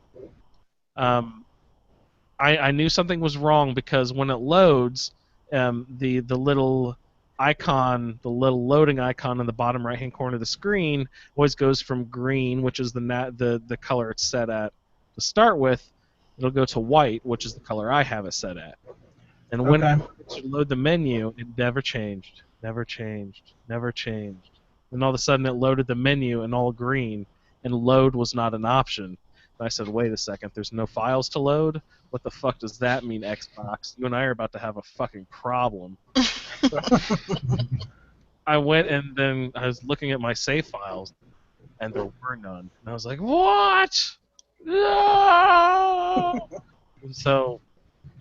I knew something was wrong because when it loads, the little icon, the little loading icon in the bottom right hand corner of the screen, always goes from green, which is the color it's set at to start with. It'll go to white, which is the color I have it set at. And when Okay. I load the menu, it never changed. Never changed. Never changed. And all of a sudden it loaded the menu in all green, and load was not an option. And I said, wait a second, there's no files to load? What the fuck does that mean, Xbox? You and I are about to have a fucking problem. I went and then I was looking at my save files, and there were none. And I was like, what? No! And so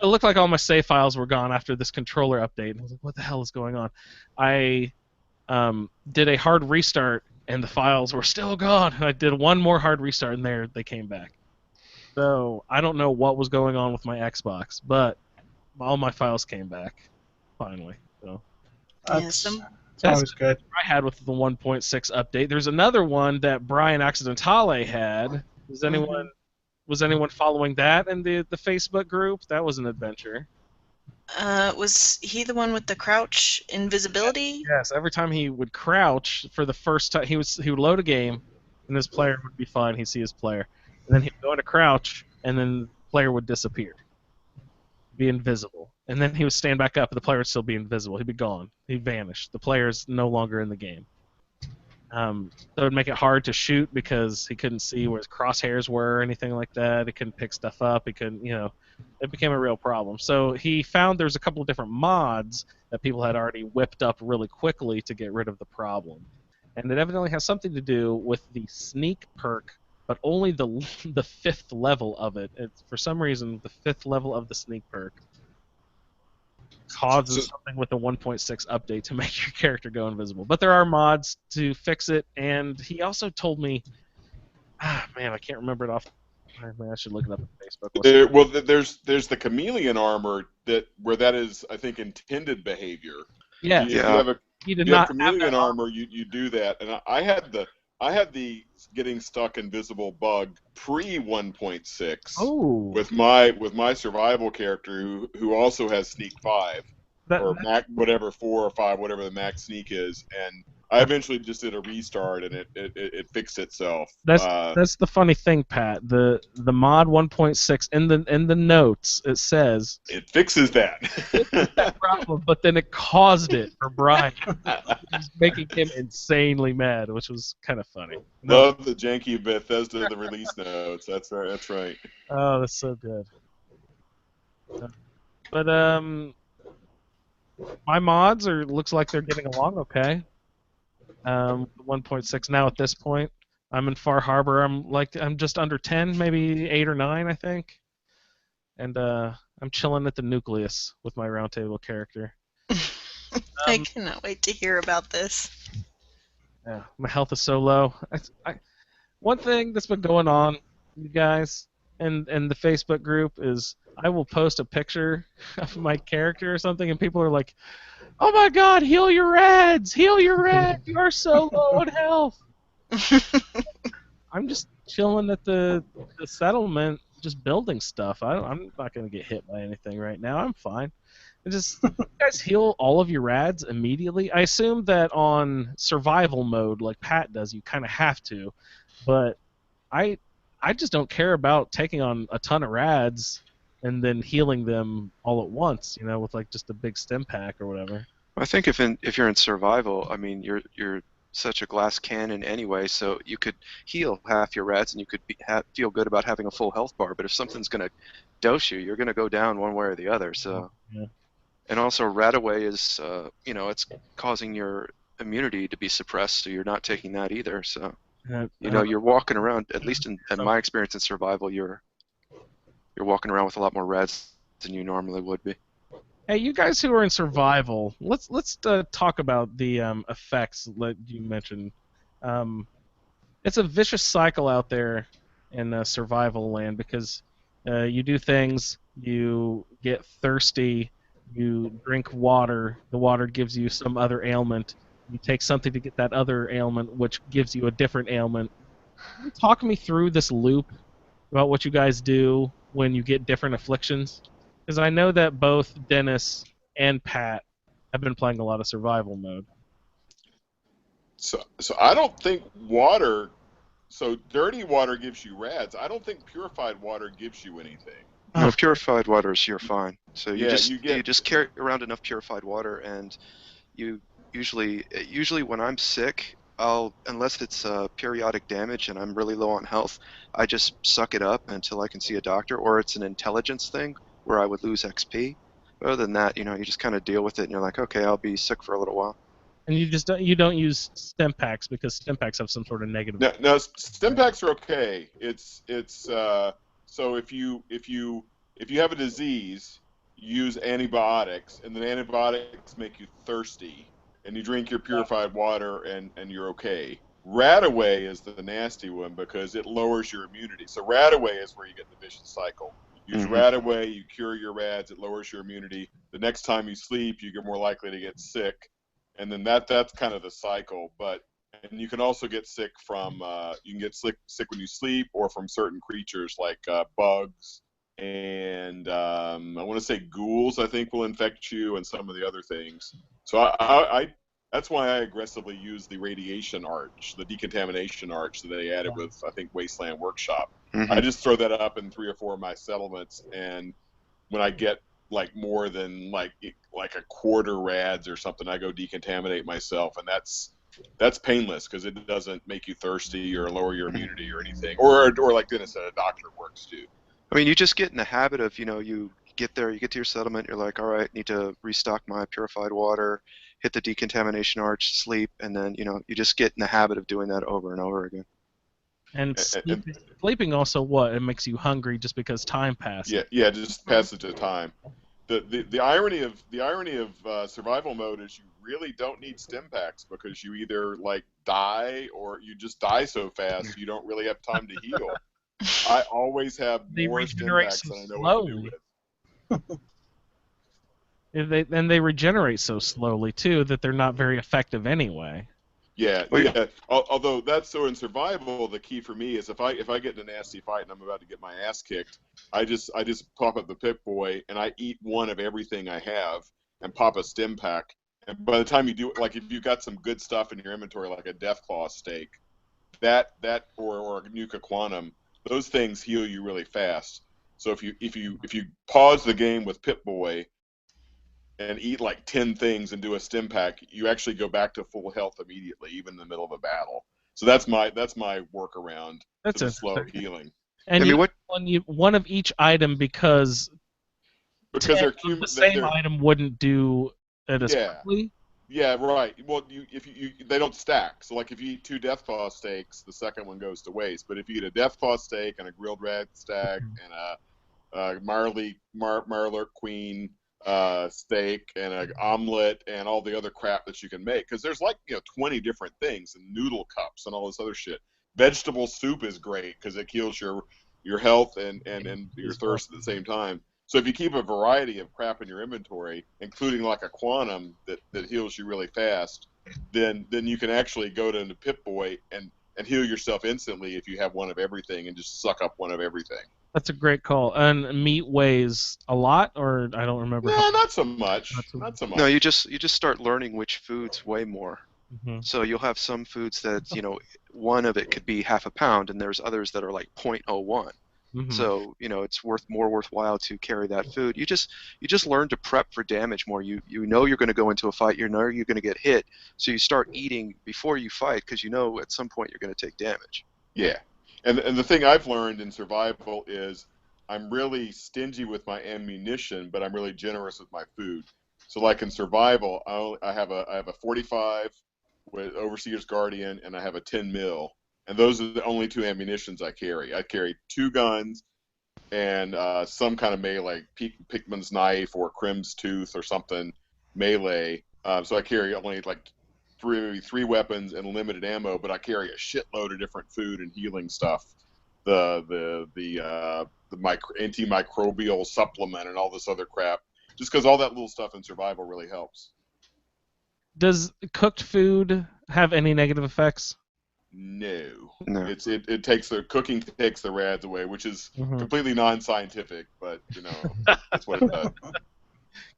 it looked like all my save files were gone after this controller update. And I was like, what the hell is going on? I did a hard restart, and the files were still gone. And I did one more hard restart, and they came back. So I don't know what was going on with my Xbox, but all my files came back, finally. So That's Yes, always good. I had with the 1.6 update. There's another one that Brian Accidentale had. Was anyone following that in the Facebook group? That was an adventure. was he the one with the crouch invisibility? Yes, every time he would crouch for the first time, he would load a game, and his player would be fine. He'd see his player, and then he'd go into crouch, and then the player would disappear, be invisible, and then he would stand back up, and the player would still be invisible. He'd be gone. He'd vanish. The player's no longer in the game. So it would make it hard to shoot because he couldn't see where his crosshairs were or anything like that. He couldn't pick stuff up. He couldn't, it became a real problem. So he found there's a couple of different mods that people had already whipped up really quickly to get rid of the problem. And it evidently has something to do with the sneak perk, but only the fifth level of it. For some reason, the fifth level of the sneak perk causes something with the 1.6 update to make your character go invisible. But there are mods to fix it, and he also told me, I can't remember it off. I should look it up on Facebook. There's the chameleon armor where that is, I think, intended behavior. Yeah. If you have He did you have not chameleon have that armor, you do that, and I had the getting stuck invisible bug pre 1.6 Oh. with my survival character who also has sneak 5 or max whatever 4 or 5 whatever the max sneak is, and I eventually just did a restart, and it fixed itself. That's the funny thing, Pat. The mod 1.6 in the notes it says it fixes that. that problem, but then it caused it for Brian, just making him insanely mad, which was kind of funny. Love the janky Bethesda the release notes. That's right. That's right. Oh, that's so good. But my mods looks like they're getting along okay. 1.6 now at this point. I'm in Far Harbor. I'm just under 10, maybe 8 or 9, I think. And I'm chilling at the nucleus with my roundtable character. I cannot wait to hear about this. Yeah, my health is so low. One thing that's been going on, you guys, and the Facebook group is I will post a picture of my character or something, and people are like, "Oh my God, heal your rads! Heal your rads! You are so low in health." I'm just chilling at the settlement, just building stuff. I'm not gonna get hit by anything right now. I'm fine. Just you guys heal all of your rads immediately. I assume that on survival mode, like Pat does, you kind of have to, but I just don't care about taking on a ton of rads and then healing them all at once, with like just a big stim pack or whatever. I think if you're in survival, I mean you're such a glass cannon anyway, so you could heal half your rads and you could feel good about having a full health bar. But if something's gonna dose you, you're gonna go down one way or the other. So. Yeah. And also, Radaway is, it's causing your immunity to be suppressed, so you're not taking that either. So, you're walking around. At least in my experience in survival, you're walking around with a lot more rads than you normally would be. Hey, you guys who are in survival, let's talk about the effects that you mentioned. It's a vicious cycle out there in survival land because you do things, you get thirsty. You drink water, the water gives you some other ailment. You take something to get that other ailment, which gives you a different ailment. Can you talk me through this loop about what you guys do when you get different afflictions? Because I know that both Dennis and Pat have been playing a lot of survival mode. So I don't think water. So dirty water gives you rads. I don't think purified water gives you anything. No, purified water you're fine. So you you just carry around enough purified water, and you usually when I'm sick, unless it's periodic damage and I'm really low on health, I just suck it up until I can see a doctor, or it's an intelligence thing where I would lose XP. Other than that, you just kind of deal with it, and you're like, okay, I'll be sick for a little while. And you don't use stim packs because stim packs have some sort of negative. No, stim packs are okay. It's so if you have a disease, you use antibiotics, and then antibiotics make you thirsty, and you drink your purified water, and you're okay. Radaway is the nasty one because it lowers your immunity. So Radaway is where you get the vicious cycle. Use Radaway, you cure your rads, it lowers your immunity. The next time you sleep, you get more likely to get sick, and then that's kind of the cycle. And you can also get sick from sick when you sleep, or from certain creatures like bugs, and I want to say ghouls, I think, will infect you, and some of the other things. So I that's why I aggressively use the radiation arch, the decontamination arch that they added with, I think, Wasteland Workshop. I just throw that up in 3 or 4 of my settlements, and when I get like more than like a quarter rads or something, I go decontaminate myself, and that's painless because it doesn't make you thirsty or lower your immunity or anything. Or like Dennis said, a doctor works too. I mean, you just get in the habit of, you get there, you get to your settlement, you're like, all right, need to restock my purified water, hit the decontamination arch, sleep, and then, you just get in the habit of doing that over and over again. And sleeping also it makes you hungry just because time passes. Yeah, just passage of time. The irony of survival mode is you really don't need stim packs because you either like die or you just die so fast you don't really have time to heal. I always have more stim packs than I know what to do with. They regenerate so slowly too that they're not very effective anyway. Yeah. Although that's so in survival, the key for me is if I get in a nasty fight and I'm about to get my ass kicked, I just pop up the Pip-Boy and I eat one of everything I have and pop a stim pack, And by the time you do, like if you've got some good stuff in your inventory, like a Deathclaw steak, that or a Nuka Quantum, those things heal you really fast. So if you pause the game with Pip-Boy and eat like 10 things and do a stim pack, you actually go back to full health immediately, even in the middle of a battle. So that's my workaround That's to the slow interesting. healing. And I mean, one of each item because Because 10 of the same item wouldn't do it as Yeah. quickly. Yeah, right. Well, they don't stack. So like if you eat 2 Deathclaw steaks, the second one goes to waste. But if you eat a Deathclaw steak and a grilled rat stack and a Marler Queen steak and an omelet and all the other crap that you can make, because there's like 20 different things and noodle cups and all this other shit. Vegetable soup is great because it heals your health and your thirst at the same time. So if you keep a variety of crap in your inventory, including like a Quantum that heals you really fast, then you can actually go to Pip-Boy and heal yourself instantly if you have one of everything and just suck up one of everything. That's a great call. And meat weighs a lot, or I don't remember. No, not so much. Not Not so much. No, you just start learning which foods weigh more. Mhm. So you'll have some foods that one of it could be half a pound, and there's others that are like 0.01. Mhm. So it's more worthwhile to carry that food. You just learn to prep for damage more. You know you're going to go into a fight. You know you're going to get hit. So you start eating before you fight because you know at some point you're going to take damage. Yeah, and the thing I've learned in survival is I'm really stingy with my ammunition, but I'm really generous with my food. So like in survival, I have a 45 with Overseer's Guardian, and I have a 10 mil, and those are the only 2 ammunitions I carry. I carry 2 guns and some kind of melee, Pickman's knife or Crim's tooth or something melee. So I carry only like maybe 3 weapons and limited ammo, but I carry a shitload of different food and healing stuff. The antimicrobial supplement and all this other crap. Just because all that little stuff in survival really helps. Does cooked food have any negative effects? No. No. It takes cooking takes the rads away, which is completely non-scientific, but that's what it does.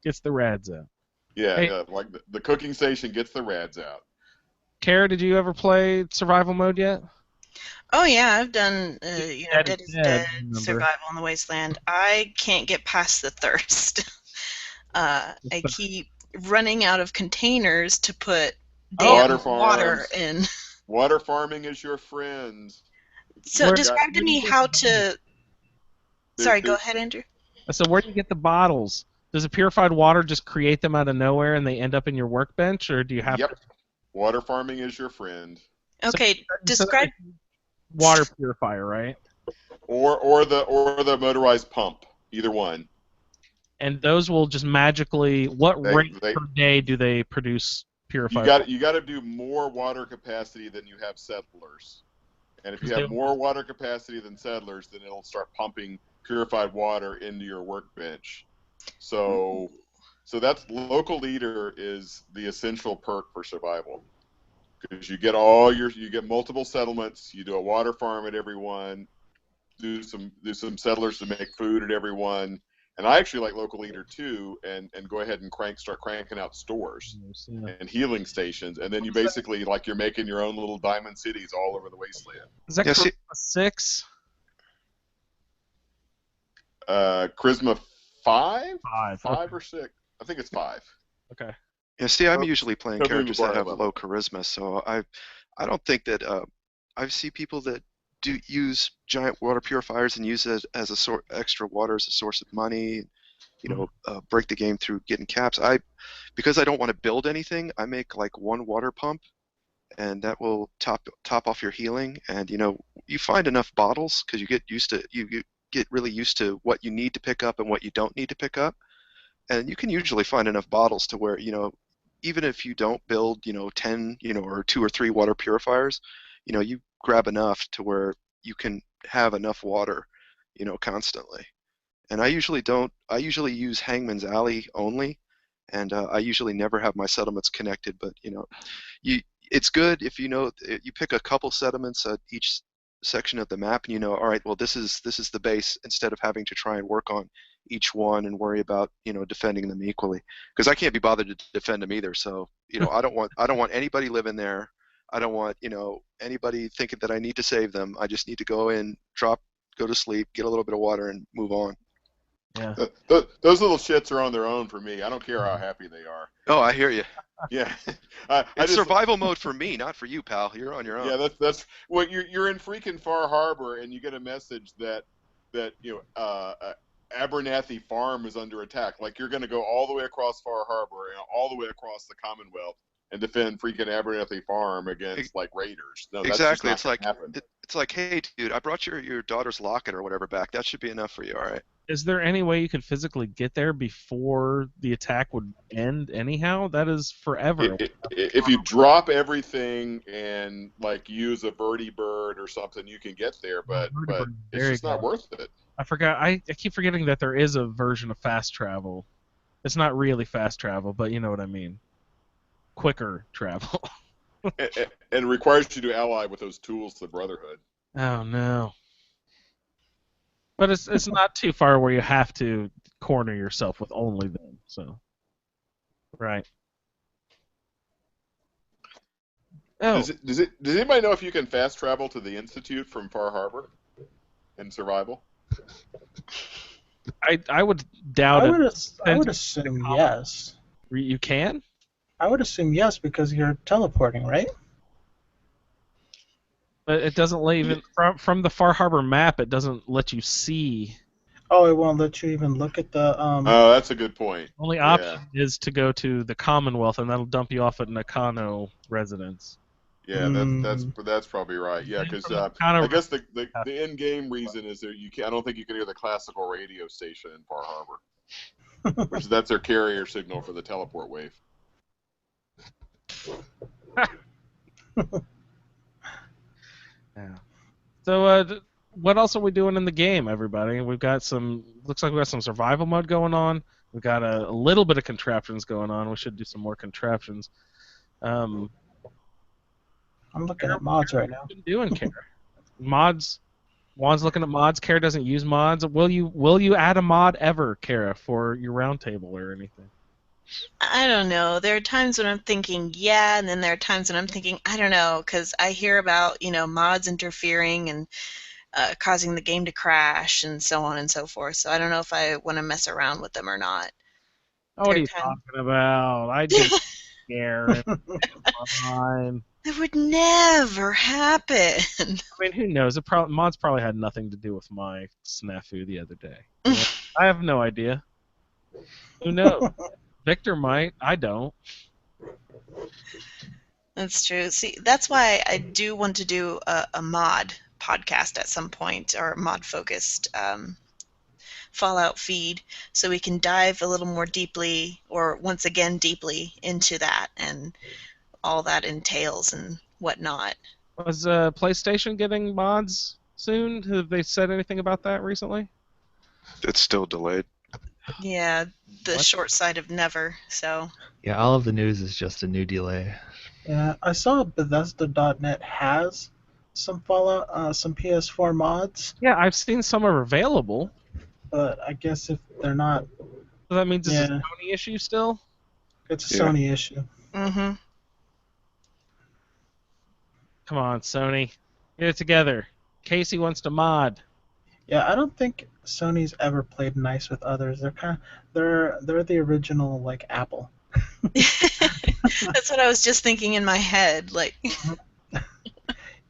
Gets the rads out. Yeah, Hey. yeah, like the cooking station gets the rads out. Kara, did you ever play survival mode yet? Oh yeah, I've done Dead is Dead, remember. Survival in the Wasteland. I can't get past the thirst. I keep running out of containers to put damn water in. Water farming is your friend. So describe to me how to. Sorry, go ahead, Andrew. So where do you get the bottles? Does the purified water just create them out of nowhere and they end up in your workbench, or do you have to? Water farming is your friend. Okay, describe. Water purifier, right? Or the motorized pump, either one. And those will just magically. What rate per day do they produce purified? You got to do more water capacity than you have settlers. And if you have more water capacity than settlers, then it'll start pumping purified water into your workbench. So that's local leader is the essential perk for survival. Because you get multiple settlements, you do a water farm at every one, do some settlers to make food at every one, and I actually like local leader too, and go ahead and start cranking out stores and healing stations, and then you basically you're making your own little diamond cities all over the wasteland. Is that Charisma 6? Charisma 5? 5 or 6? I think it's 5. Okay. Yeah, see, I'm usually playing characters that have low charisma, so I don't think that I see people that do use giant water purifiers and use it as extra water as a source of money, break the game through getting caps. Because I don't want to build anything, I make like 1 water pump, and that will top off your healing. And you find enough bottles because you get really used to what you need to pick up and what you don't need to pick up, and you can usually find enough bottles to where even if you don't build 10 or 2 or 3 water purifiers, you grab enough to where you can have enough water constantly. And I usually use Hangman's Alley only, and I usually never have my settlements connected, but it's good if you pick a couple settlements at each section of the map, and you know, all right, well, this is the base, instead of having to try and work on each one and worry about, you know, defending them equally, because I can't be bothered to defend them either. So, you know, I don't want anybody living there. I don't want, you know, anybody thinking that I need to save them. I just need to go in, drop, go to sleep, get a little bit of water, and move on. Yeah. Those little shits are on their own for me. I don't care how happy they are. Oh, I hear you. Yeah, It's survival mode for me, not for you, pal. You're on your own. Yeah, that's well, you're in freaking Far Harbor, and you get a message that you know Abernathy Farm is under attack. Like, you're going to go all the way across Far Harbor and all the way across the Commonwealth and defend freaking Abernathy Farm against like raiders. No, that's exactly. just not gonna happen. It's like, hey, dude, I brought your daughter's locket or whatever back. That should be enough for you, all right? Is there any way you could physically get there before the attack would end anyhow? That is forever. If you drop everything and like use a birdie bird or something, you can get there, but it's just not worth it. I forgot. I keep forgetting that there is a version of fast travel. It's not really fast travel, but you know what I mean. Quicker travel. And it requires you to ally with those tools to the Brotherhood. Oh no. But it's not too far where you have to corner yourself with only them. So, right. Oh. Does anybody know if you can fast travel to the Institute from Far Harbor in survival? I would doubt it. I would assume yes. You can? I would assume yes, because you're teleporting, right? But it doesn't let even from the Far Harbor map. It doesn't let you see. Oh, it won't let you even look at the. Oh, that's a good point. Only option is to go to the Commonwealth, and that'll dump you off at Nakano residence. Yeah, that's probably right. Yeah, because I guess the end game reason is that I don't think you can hear the classical radio station in Far Harbor, which that's their carrier signal for the teleport wave. Yeah. So, what else are we doing in the game, everybody? Looks like we've got some survival mode going on. We've got a little bit of contraptions going on. We should do some more contraptions. I'm looking at mods right now. What are you doing, Kara? Mods. Juan's looking at mods. Kara doesn't use mods. Will you add a mod ever, Kara, for your roundtable or anything? I don't know. There are times when I'm thinking, yeah, and then there are times when I'm thinking, I don't know, because I hear about, mods interfering and causing the game to crash and so on and so forth. So I don't know if I want to mess around with them or not. What are you talking about? I just care. Fine. That would never happen. I mean, who knows? Mods probably had nothing to do with my snafu the other day. I have no idea. Who knows? Victor might. I don't. That's true. See, that's why I do want to do a mod podcast at some point, or a mod-focused Fallout feed, so we can dive a little more deeply, or once again deeply, into that and all that entails and whatnot. Was PlayStation getting mods soon? Have they said anything about that recently? It's still delayed. Yeah, the short side of never, so. Yeah, all of the news is just a new delay. Yeah, I saw Bethesda.net has some Fallout, some PS4 mods. Yeah, I've seen some are available. But I guess if they're not... So that means it's a Sony issue still? It's a Sony issue. Mm-hmm. Come on, Sony. Get it together. Casey wants to mod. Yeah, I don't think Sony's ever played nice with others. They're the original, like, Apple. That's what I was just thinking in my head, like.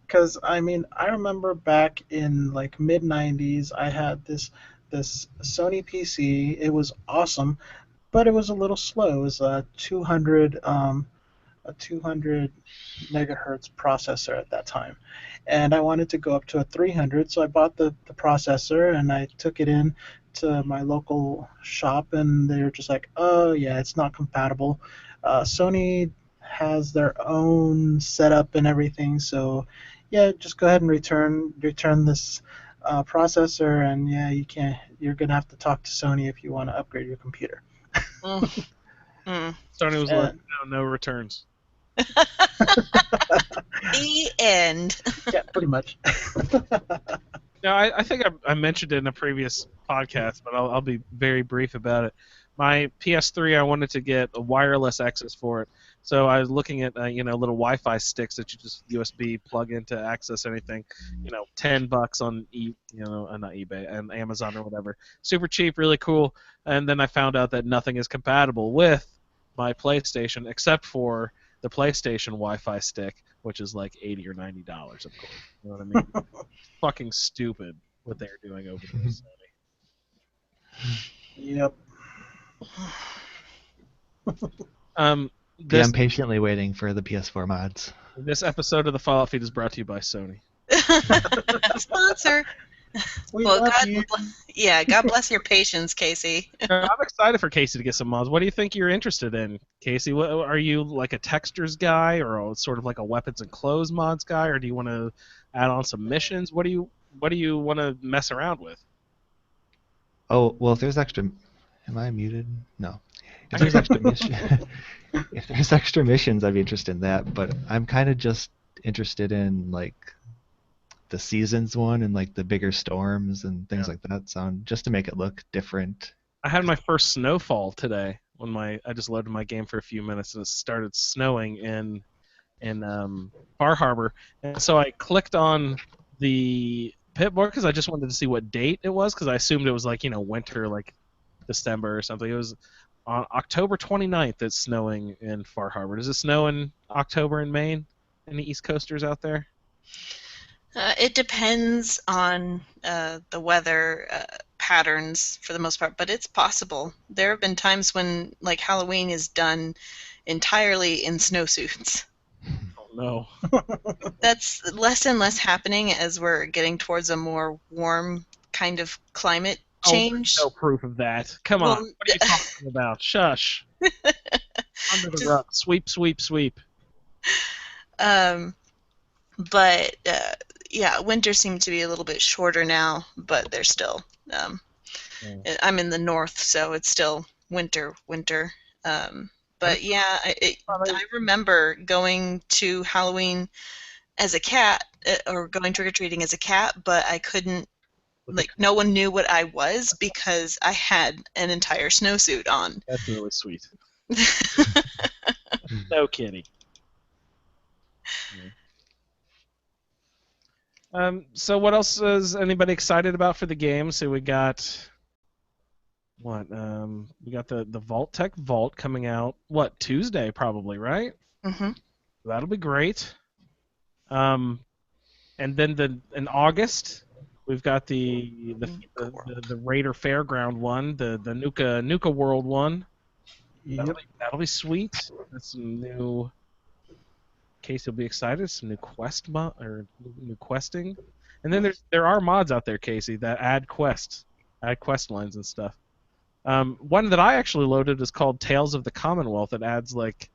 Because I mean, I remember back in like mid '90s, I had this Sony PC. It was awesome, but it was a little slow. It was a 200 megahertz processor at that time, and I wanted to go up to a 300, so I bought the processor and I took it in to my local shop, and they were just like, oh yeah, it's not compatible. Sony has their own setup and everything, so yeah, just go ahead and return this processor, and yeah, you're gonna have to talk to Sony if you want to upgrade your computer. Sony was like, no returns. The end. Yeah, pretty much. No, I think I mentioned it in a previous podcast, but I'll be very brief about it. My PS3, I wanted to get a wireless access for it, so I was looking at little Wi-Fi sticks that you just USB plug in to access anything. $10 on not eBay and Amazon or whatever. Super cheap, really cool. And then I found out that nothing is compatible with my PlayStation except for the PlayStation Wi-Fi stick, which is like $80 or $90, of course. You know what I mean? Fucking stupid what they're doing over there, Sony. Yep. Um, Yeah, this I'm patiently waiting for the PS4 mods. this episode of the Fallout Feed is brought to you by Sony. Sponsor. We Well, love God, you. God bless your patience, Casey. I'm excited for Casey to get some mods. What do you think you're interested in, Casey? What, are you like a textures guy, or sort of like a weapons and clothes mods guy, or do you want to add on some missions? What do you want to mess around with? Oh, well, if there's extra... Am I muted? No. If there's extra if there's extra missions, I'd be interested in that, but I'm kind of just interested in, like, the seasons one and, like, the bigger storms and things like that sound, just to make it look different. I had my first snowfall today when I just loaded my game for a few minutes and it started snowing in Bar Harbor, and so I clicked on the Pip-Boy because I just wanted to see what date it was because I assumed it was like winter, like December or something. It was on October 29th. It's snowing in Far Harbor. Does it snow in October in Maine? Any East Coasters out there? It depends on the weather patterns for the most part, but it's possible. There have been times when, like, Halloween is done entirely in snowsuits. Oh no. That's less and less happening as we're getting towards a more warm kind of climate change. Oh, no proof of that. Come on. What are you talking about? Shush. Under the rug. Sweep, sweep, sweep. But winter seems to be a little bit shorter now, but they're still. I'm in the north, so it's still winter. But yeah, I remember going to Halloween as a cat, or going trick-or-treating as a cat, but I couldn't, like, no one knew what I was because I had an entire snowsuit on. That's really sweet. No kidding. So what else is anybody excited about for the game? So we got what? We got the Vault-Tec Vault coming out. What, Tuesday probably, right? Mm-hmm. That'll be great. And then in August we've got the Raider Fairground one, the Nuka World one. Yep. That'll be sweet. That's some new. Casey will be excited. Some new new questing, and then there are mods out there, Casey, that add quest lines and stuff. One that I actually loaded is called Tales of the Commonwealth. It adds like,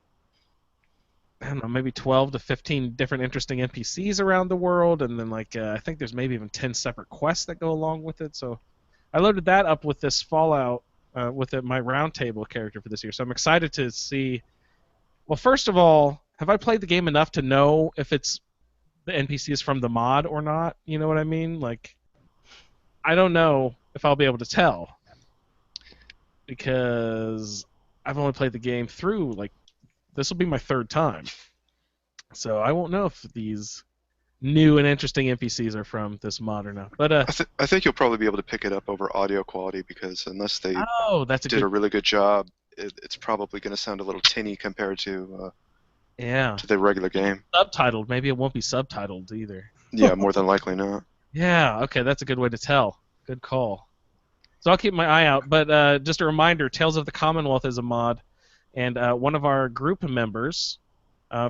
I don't know, maybe 12 to 15 different interesting NPCs around the world, and then like I think there's maybe even 10 separate quests that go along with it. So I loaded that up with this Fallout with my roundtable character for this year. So I'm excited to see. Well, first of all, have I played the game enough to know if it's the NPCs from the mod or not? You know what I mean? Like, I don't know if I'll be able to tell because I've only played the game through, like, this will be my third time. So I won't know if these new and interesting NPCs are from this mod or not. But I think you'll probably be able to pick it up over audio quality because unless they did a really good job, it's probably going to sound a little tinny compared to the regular game. Subtitled. Maybe it won't be subtitled either. Yeah, more than likely not. Yeah, okay, that's a good way to tell. Good call. So I'll keep my eye out. But just a reminder, Tales of the Commonwealth is a mod, and one of our group members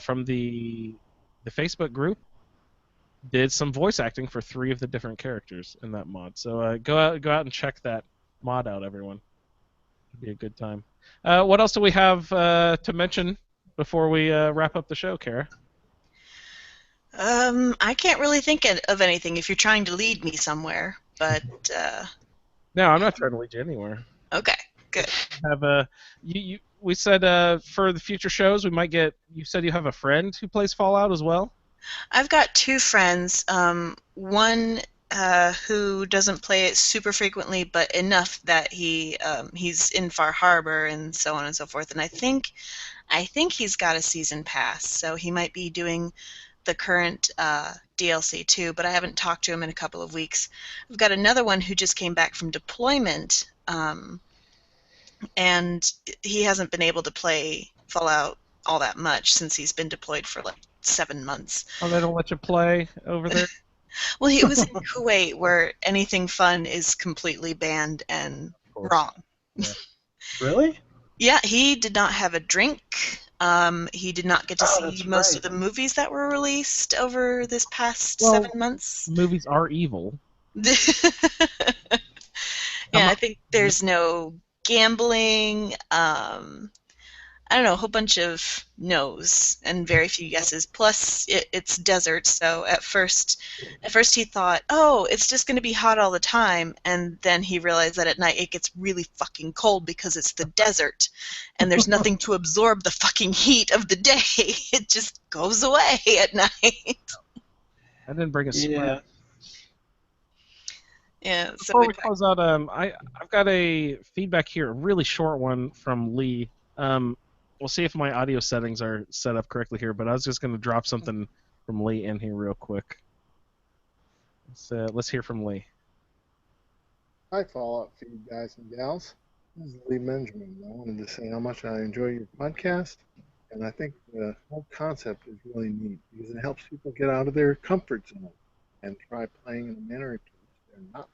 from the Facebook group did some voice acting for 3 of the different characters in that mod. So go out and check that mod out, everyone. It'll be a good time. What else do we have to mention before we wrap up the show, Kara? I can't really think of anything if you're trying to lead me somewhere, but... No, I'm not trying to lead you anywhere. Okay, Good. Have a you we said for the future shows we might get. You said you have a friend who plays Fallout as well. I've got two friends. One who doesn't play it super frequently, but enough that he's in Far Harbor and so on and so forth. And I think he's got a season pass, so he might be doing the current DLC too. But I haven't talked to him in a couple of weeks. I've got another one who just came back from deployment, and he hasn't been able to play Fallout all that much since he's been deployed for like 7 months. Oh, they don't let you play over there. Well, he was in Kuwait, where anything fun is completely banned and course. wrong. Really? Yeah, he did not have a drink. He did not get to see that's most right. of the movies that were released over this past Well, 7 months. Movies are evil. Yeah, I think there's no gambling. I don't know, a whole bunch of no's and very few yeses. Plus, it's desert, so at first he thought, oh, it's just going to be hot all the time, and then he realized that at night it gets really fucking cold because it's the desert, and there's nothing to absorb the fucking heat of the day. It just goes away at night. I didn't bring a sweater. Yeah. So Before we close out, I've got a feedback here, a really short one from Lee. We'll see if my audio settings are set up correctly here, but I was just going to drop something from Lee in here real quick. Let's hear from Lee. Hi, Fallout feed guys and gals. This is Lee Benjamin. I wanted to say how much I enjoy your podcast, and I think the whole concept is really neat because it helps people get out of their comfort zone and try playing in a manner in which they're not.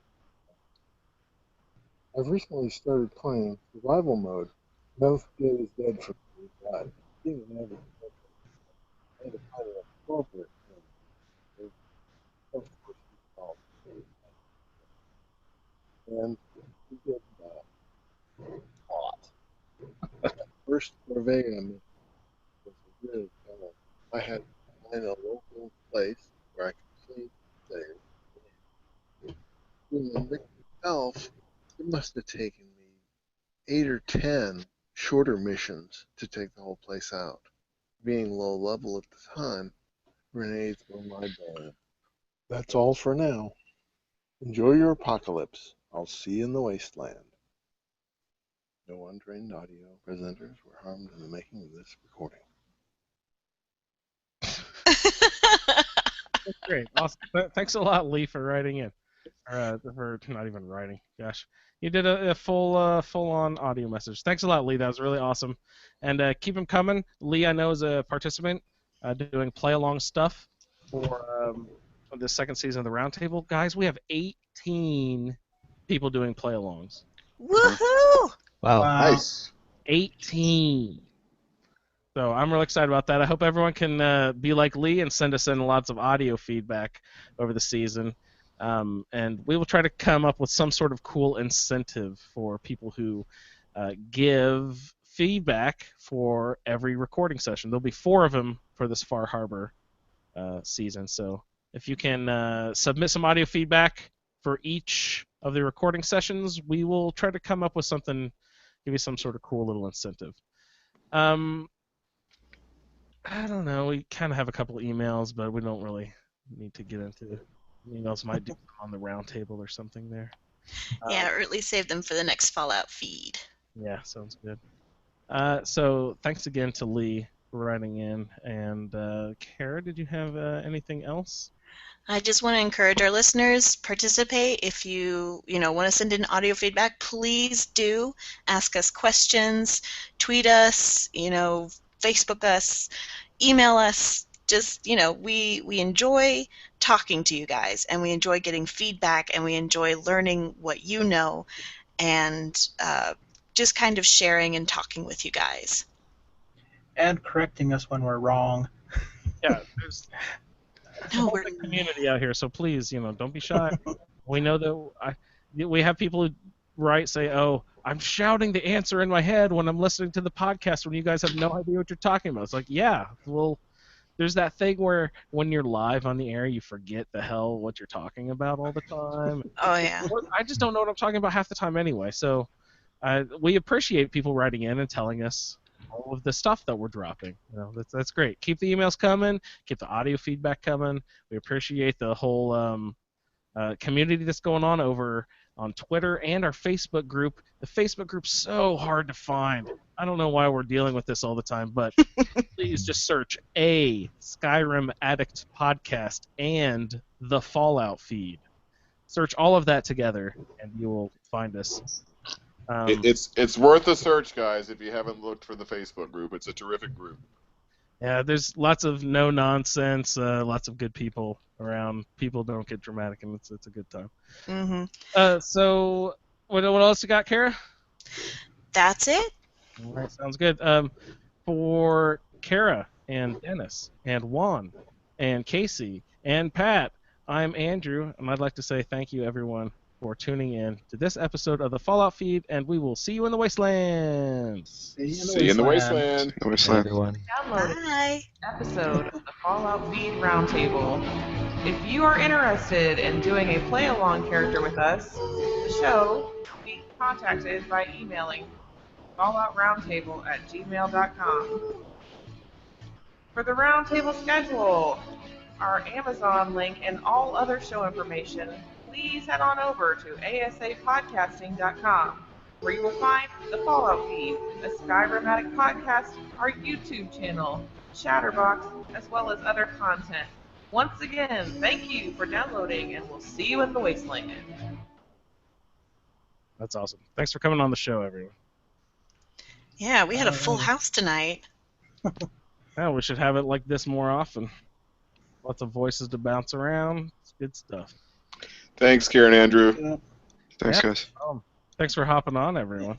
I've recently started playing survival mode. No Dead is Dead for me, but being an avid I had to find an appropriate thing. Of course, it's called. And we did a lot. First Corvega was a really challenge. I had to find a local place where I could play things. Doing the mission itself, it must have taken me 8 or 10 shorter missions to take the whole place out. Being low level at the time, grenades were my bane. That's all for now. Enjoy your apocalypse. I'll see you in the wasteland. No untrained audio presenters were harmed in the making of this recording. That's great. Awesome. Thanks a lot, Lee, for writing in. Or for not even writing. Gosh. You did a full-on audio message. Thanks a lot, Lee. That was really awesome. And keep them coming. Lee, I know, is a participant doing play-along stuff for the second season of the Roundtable. Guys, we have 18 people doing play-alongs. Woohoo! Wow. Nice. 18. So I'm really excited about that. I hope everyone can be like Lee and send us in lots of audio feedback over the season. And we will try to come up with some sort of cool incentive for people who give feedback for every recording session. There'll be 4 of them for this Far Harbor season. So if you can submit some audio feedback for each of the recording sessions, we will try to come up with something, give you some sort of cool little incentive. I don't know. We kind of have a couple emails, but we don't really need to get into emails. Might do them on the roundtable or something there. Yeah, or at least save them for the next Fallout feed. Yeah, sounds good. So thanks again to Lee for writing in. And Kara, did you have anything else? I just want to encourage our listeners, participate. If you want to send in audio feedback, please do. Ask us questions, tweet us, Facebook us, email us. Just, we enjoy talking to you guys, and we enjoy getting feedback, and we enjoy learning what you know, and just kind of sharing and talking with you guys. And correcting us when we're wrong. Yeah, there's a whole big community out here, so please, don't be shy. We know that we have people who say, "Oh, I'm shouting the answer in my head when I'm listening to the podcast when you guys have no idea what you're talking about." It's like, yeah, well, there's that thing where when you're live on the air, you forget the hell what you're talking about all the time. Oh, yeah. I just don't know what I'm talking about half the time anyway, so we appreciate people writing in and telling us all of the stuff that we're dropping. That's great. Keep the emails coming. Keep the audio feedback coming. We appreciate the whole community that's going on over on Twitter and our Facebook group. The Facebook group's so hard to find. I don't know why we're dealing with this all the time, but please just search a Skyrim Addict podcast and the Fallout feed. Search all of that together, and you will find us. It's worth a search, guys, if you haven't looked for the Facebook group. It's a terrific group. Yeah, there's lots of no nonsense, lots of good people around. People don't get dramatic, and it's a good time. Mm-hmm. So what else you got, Kara? That's it. All right, sounds good. For Kara and Dennis and Juan and Casey and Pat, I'm Andrew, and I'd like to say thank you, everyone, for tuning in to this episode of the Fallout Feed, and we will see you in the Wastelands. See you in the wasteland. Bye, everyone. Download Bye. episode of the Fallout Feed Roundtable. If you are interested in doing a play-along character with us, the show can be contacted by emailing falloutroundtable@gmail.com. For the roundtable schedule, our Amazon link, and all other show information, please head on over to asapodcasting.com, where you will find the Fallout Feed, the Skyrim Addict Podcast, our YouTube channel, Chatterbox, as well as other content. Once again, thank you for downloading, and we'll see you in the Wasteland. That's awesome. Thanks for coming on the show, everyone. Yeah, we had a full house tonight. Yeah, we should have it like this more often. Lots of voices to bounce around. It's good stuff. Thanks, Karen, Andrew. Thanks, Yeah. guys. Thanks for hopping on, everyone.